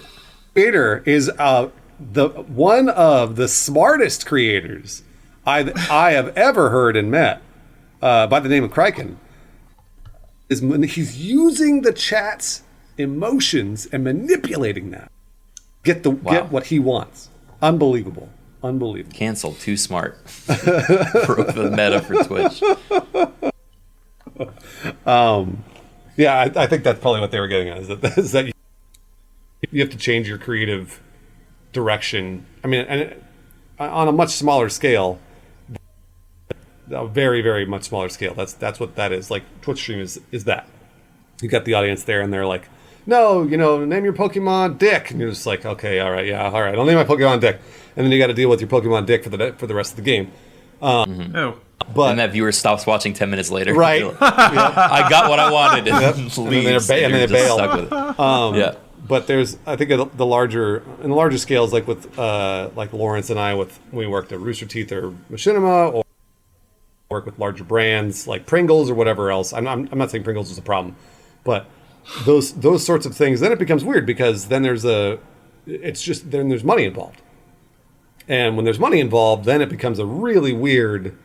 Creator is the one of the smartest creators I have ever heard and met, by the name of Kraken. He's using the chat's emotions and manipulating that. Get what he wants. Unbelievable. canceled. Too smart. Broke the meta for Twitch. Yeah, I think that's probably what they were getting at. Is that you have to change your creative direction. I mean, and on a much smaller scale, a very, very much smaller scale. That's what that is. Like Twitch stream is that. You got the audience there, and they're like, no, name your Pokemon Dick, and you're just like, okay, all right, I'll name my Pokemon Dick, and then you got to deal with your Pokemon Dick for the rest of the game. Oh. But and that viewer stops watching 10 minutes later. Right. Like, I got what I wanted. And leaves, and then they bail. Stuck with it. Yeah. But there's, I think, the larger scales, like with like Lawrence and I, when we worked at Rooster Teeth or Machinima, or work with larger brands like Pringles or whatever else. I'm not saying Pringles is a problem, but those sorts of things. Then it becomes weird because then there's money involved, and when there's money involved, then it becomes a really weird.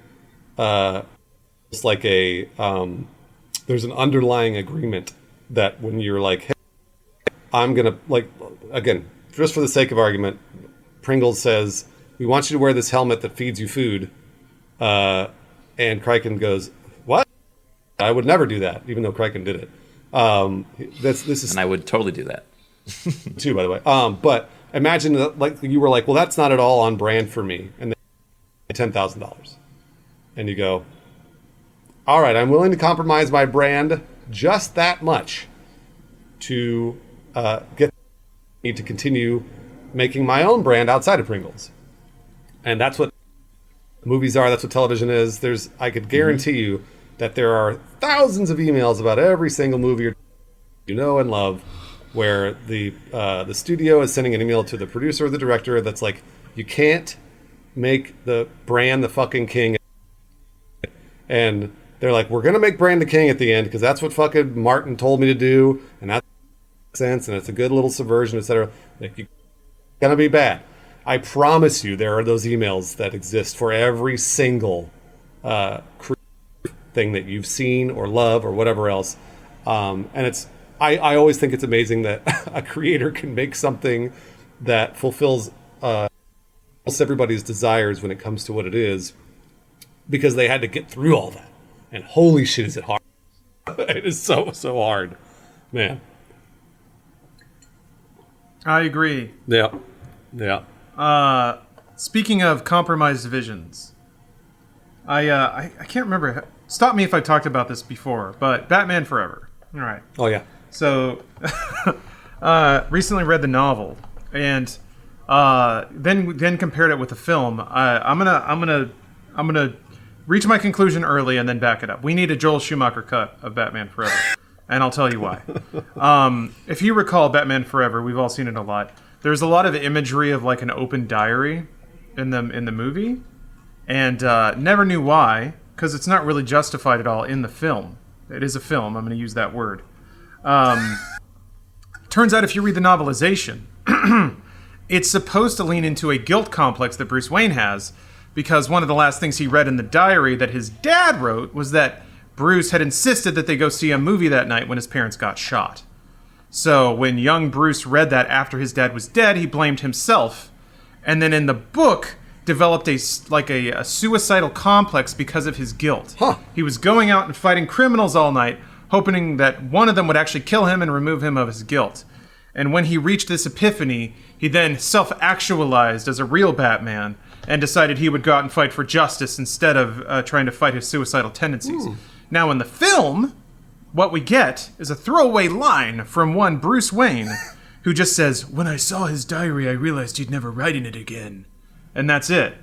It's like there's an underlying agreement that when you're like, hey, I'm gonna, like, again, just for the sake of argument, Pringles says, we want you to wear this helmet that feeds you food, and Kraken goes, what? I would never do that, even though Kraken did it. This is, and I would totally do that too, by the way. But imagine that, like, you were like, well, that's not at all on brand for me, and they $10,000, and you go, all right, I'm willing to compromise my brand just that much to get me to continue making my own brand outside of Pringles. And that's what movies are. That's what television is. I could guarantee you that there are thousands of emails about every single movie you know and love, where the studio is sending an email to the producer or the director that's like, you can't make the Bran the fucking king. And they're like, we're going to make Bran the king at the end because that's what fucking Martin told me to do, and that makes sense, and it's a good little subversion, etc. Like, you're going to be bad. I promise you there are those emails that exist for every single thing that you've seen or love or whatever else. And it's I always think it's amazing that a creator can make something that fulfills almost everybody's desires when it comes to what it is, because they had to get through all that. And holy shit, is it hard. It is so hard. Man. I agree. Yeah. Speaking of compromised visions, I can't remember. Stop me if I talked about this before, but Batman Forever. All right. Oh yeah. So, recently read the novel, and then compared it with the film. I'm gonna reach my conclusion early and then back it up. We need a Joel Schumacher cut of Batman Forever, and I'll tell you why. If you recall Batman Forever, we've all seen it a lot. There's a lot of imagery of like an open diary in the movie, and never knew why, because it's not really justified at all in the film. It is a film. I'm going to use that word. Turns out if you read the novelization, it's supposed to lean into a guilt complex that Bruce Wayne has, because one of the last things he read in the diary that his dad wrote was that Bruce had insisted that they go see a movie that night when his parents got shot. So when young Bruce read that after his dad was dead, he blamed himself, and then in the book developed a suicidal complex because of his guilt. Huh. He was going out and fighting criminals all night, hoping that one of them would actually kill him and remove him of his guilt. And when he reached this epiphany, he then self-actualized as a real Batman and decided he would go out and fight for justice instead of trying to fight his suicidal tendencies. Now in the film, what we get is a throwaway line from one Bruce Wayne who just says, "When I saw his diary, I realized he'd never write in it again." And that's it.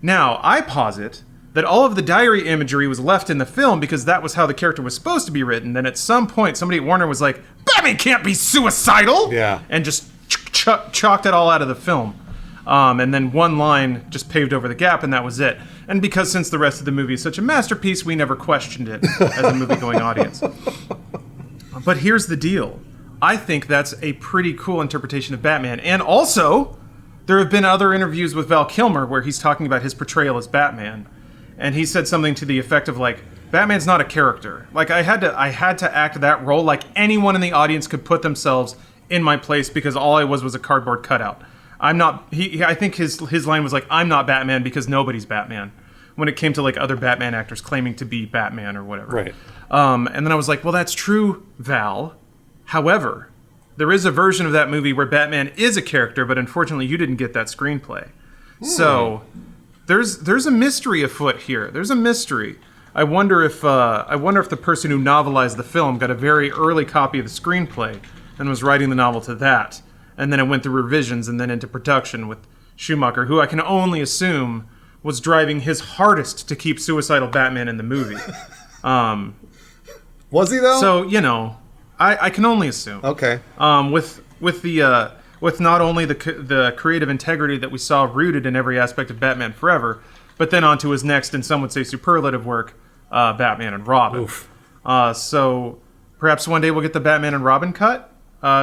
Now, I posit that all of the diary imagery was left in the film because that was how the character was supposed to be written. Then at some point, somebody at Warner was like, Batman can't be suicidal! Yeah. And just chalked it all out of the film. And then one line just paved over the gap, and that was it. And because since the rest of the movie is such a masterpiece, we never questioned it as a movie-going audience. But here's the deal. I think that's a pretty cool interpretation of Batman. And also, there have been other interviews with Val Kilmer where he's talking about his portrayal as Batman. And he said something to the effect of, like, Batman's not a character. Like, I had to act that role like anyone in the audience could put themselves in my place because all I was a cardboard cutout. I'm not... I think his line was like, I'm not Batman because nobody's Batman, when it came to, like, other Batman actors claiming to be Batman or whatever. Right. And then I was like, well, that's true, Val. However, there is a version of that movie where Batman is a character, but unfortunately you didn't get that screenplay. So there's a mystery afoot here. There's a mystery. I wonder if the person who novelized the film got a very early copy of the screenplay and was writing the novel to that, and then it went through revisions and then into production with Schumacher, who I can only assume was driving his hardest to keep suicidal Batman in the movie. Was he though? So, you know, I can only assume. Okay. With not only the creative integrity that we saw rooted in every aspect of Batman Forever, but then onto his next, and some would say superlative work, Batman and Robin. Oof. So perhaps one day we'll get the Batman and Robin cut,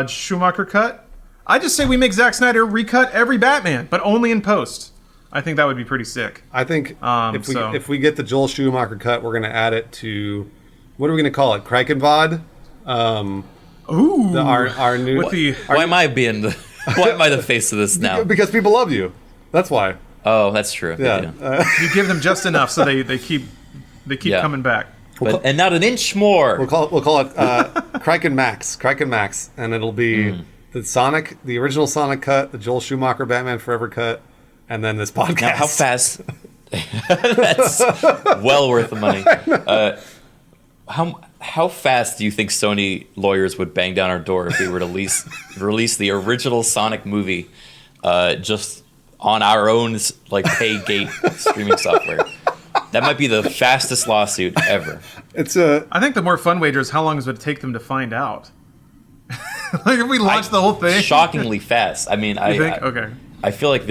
Schumacher cut. I just say we make Zack Snyder recut every Batman, but only in post. I think that would be pretty sick. I think if we get the Joel Schumacher cut, we're going to add it to, what are we going to call it? Krakenvod? Ooh. Our new... Why am I the face of this now? Because people love you. That's why. Oh, that's true. Yeah. You give them just enough so they keep coming back. And not an inch more. We'll call it Kraken Max, and it'll be the original Sonic cut, the Joel Schumacher Batman Forever cut, and then this podcast. Now, how fast? That's well worth the money. How fast do you think Sony lawyers would bang down our door if we were to release the original Sonic movie just on our own, like, pay gate streaming software? That might be the fastest lawsuit ever. It's a. I think the more fun wager is how long does it take them to find out? Like if we launch the whole thing, Shockingly fast. I mean, okay. I feel like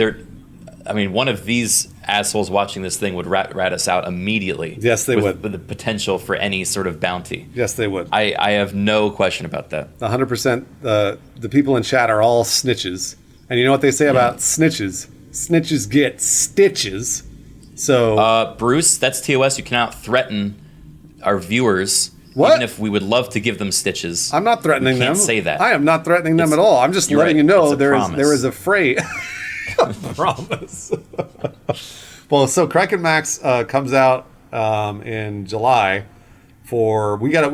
one of these assholes watching this thing would rat us out immediately. Yes, they would. With the potential for any sort of bounty. Yes, they would. I have no question about that. 100%. The people in chat are all snitches, and you know what they say about snitches? Snitches get stitches. So, Bruce, that's TOS. You cannot threaten our viewers. What? Even if we would love to give them stitches. I'm not threatening them. Can't say that. I am not threatening them at all. I'm just You're letting right. you know It's a promise. there is a phrase. Promise. Well, so Kraken Max comes out in July for we got a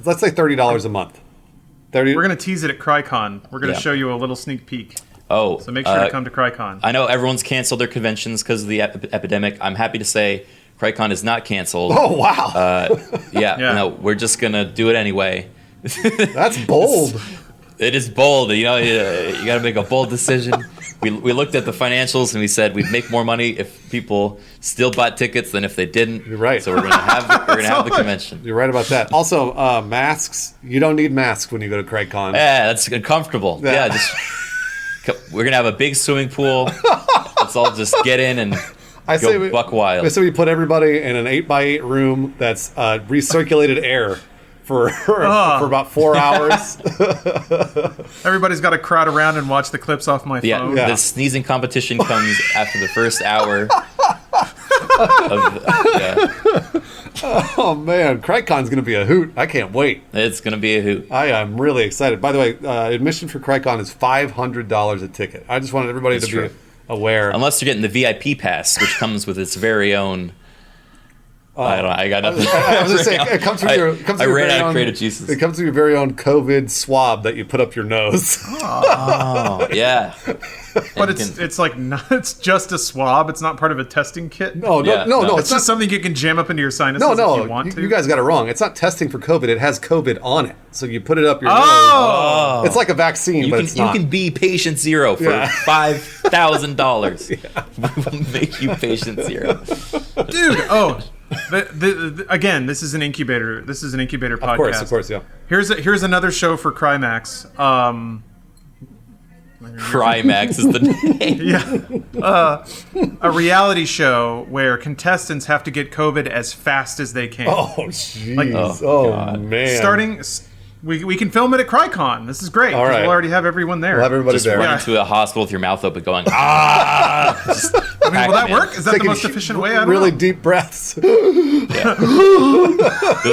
let's say $30 a month. We're gonna tease it at CryCon. We're gonna Yeah. show you a little sneak peek. Oh, So make sure to come to CryCon. I know everyone's canceled their conventions because of the epidemic. I'm happy to say CryCon is not canceled. Oh wow, Yeah, Yeah. no, we're just gonna do it anyway. that's bold. It is bold. You know, you got to make a bold decision. We looked at the financials and we said we'd make more money if people still bought tickets than if they didn't. You're right. So we're gonna have the convention. You're right about that. Also, masks. You don't need masks when you go to CraigCon. Yeah, that's uncomfortable. Yeah, we're gonna have a big swimming pool. Let's all just get in and go buck wild. So we put everybody in an 8x8 room that's recirculated air for about 4 hours. Everybody's got to crowd around and watch the clips off my phone. Yeah. The sneezing competition comes after the first hour. Oh man, CraigCon's gonna be a hoot. I can't wait. It's gonna be a hoot. I am really excited. By the way, admission for CraigCon is $500 a ticket. I just wanted everybody That's to true. be aware. Unless you're getting the VIP pass, which comes with its very own. I don't know. I got nothing. I was just saying, it comes with your. I ran out of creative juices. It comes with your very own COVID swab that you put up your nose. Oh, yeah. But it's like it's just a swab. It's not part of a testing kit. No, Yeah, no. no. It's just something you can jam up into your sinuses if you want to. You guys got it wrong. It's not testing for COVID. It has COVID on it. So you put it up your Oh! nose. It's like a vaccine, but it's not. You can be patient zero for Yeah. $5,000. We will make you patient zero. Dude, again, this is an incubator. This is an incubator podcast. Of course, yeah. Here's another show for Crymax. Crymax is the name. A reality show where contestants have to get COVID as fast as they can. Oh, jeez. Like- oh, God. man. We can film it at CryCon. This is great. All 'cause right. We'll already have everyone there. We'll have everybody Just there. run into a hospital with your mouth open going, ah! Just I mean, will that Pac-Man. work? Is that the Taking most efficient way? I don't really know. deep breaths. You're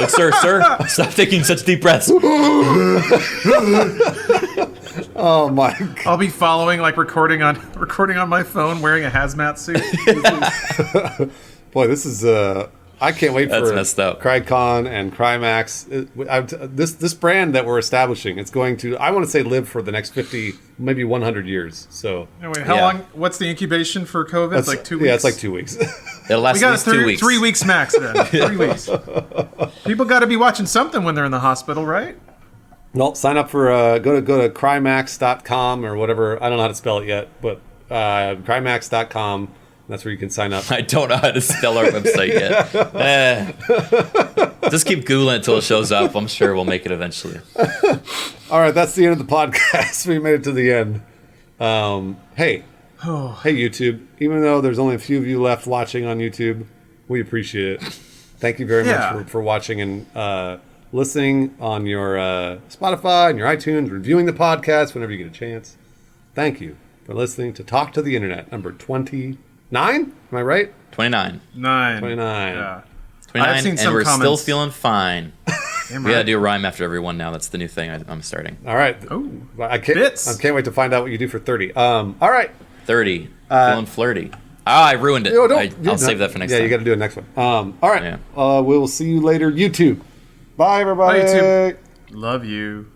like, sir, stop taking such deep breaths. Oh, my God. I'll be following, like recording on my phone, wearing a hazmat suit. Boy, this is... I can't wait That's for messed up. CryCon and Crymax. This brand that we're establishing, it's going to, I want to say, live for the next 50, maybe 100 years. So Anyway, how Yeah. long? What's the incubation for COVID? It's like 2 weeks. Yeah, it's like 2 weeks. It'll last We at got least 2 weeks. 3 weeks max then. 3 weeks. People got to be watching something when they're in the hospital, right? Well, sign up for go to crymax.com or whatever. I don't know how to spell it yet, but crymax.com. That's where you can sign up. I don't know how to spell our website yet. Just keep Googling until it shows up. I'm sure we'll make it eventually. All right, that's the end of the podcast. We made it to the end. Hey, YouTube. Even though there's only a few of you left watching on YouTube, we appreciate it. Thank you very much for watching and listening on your Spotify and your iTunes, reviewing the podcast whenever you get a chance. Thank you for listening to Talk to the Internet, number 29. Am I right? 29. 9. 29. Yeah. 29, I've seen and some we're still comments. feeling fine. Damn We gotta right. do a rhyme after every one now. That's the new thing I'm starting. All right. Oh, I can't wait to find out what you do for 30. All right. 30. Feeling flirty. I ruined it. I'll save that for next Yeah, time. you got to do it next one. All right. Yeah. We'll see you later, YouTube. Bye, everybody. Bye, YouTube. Love you.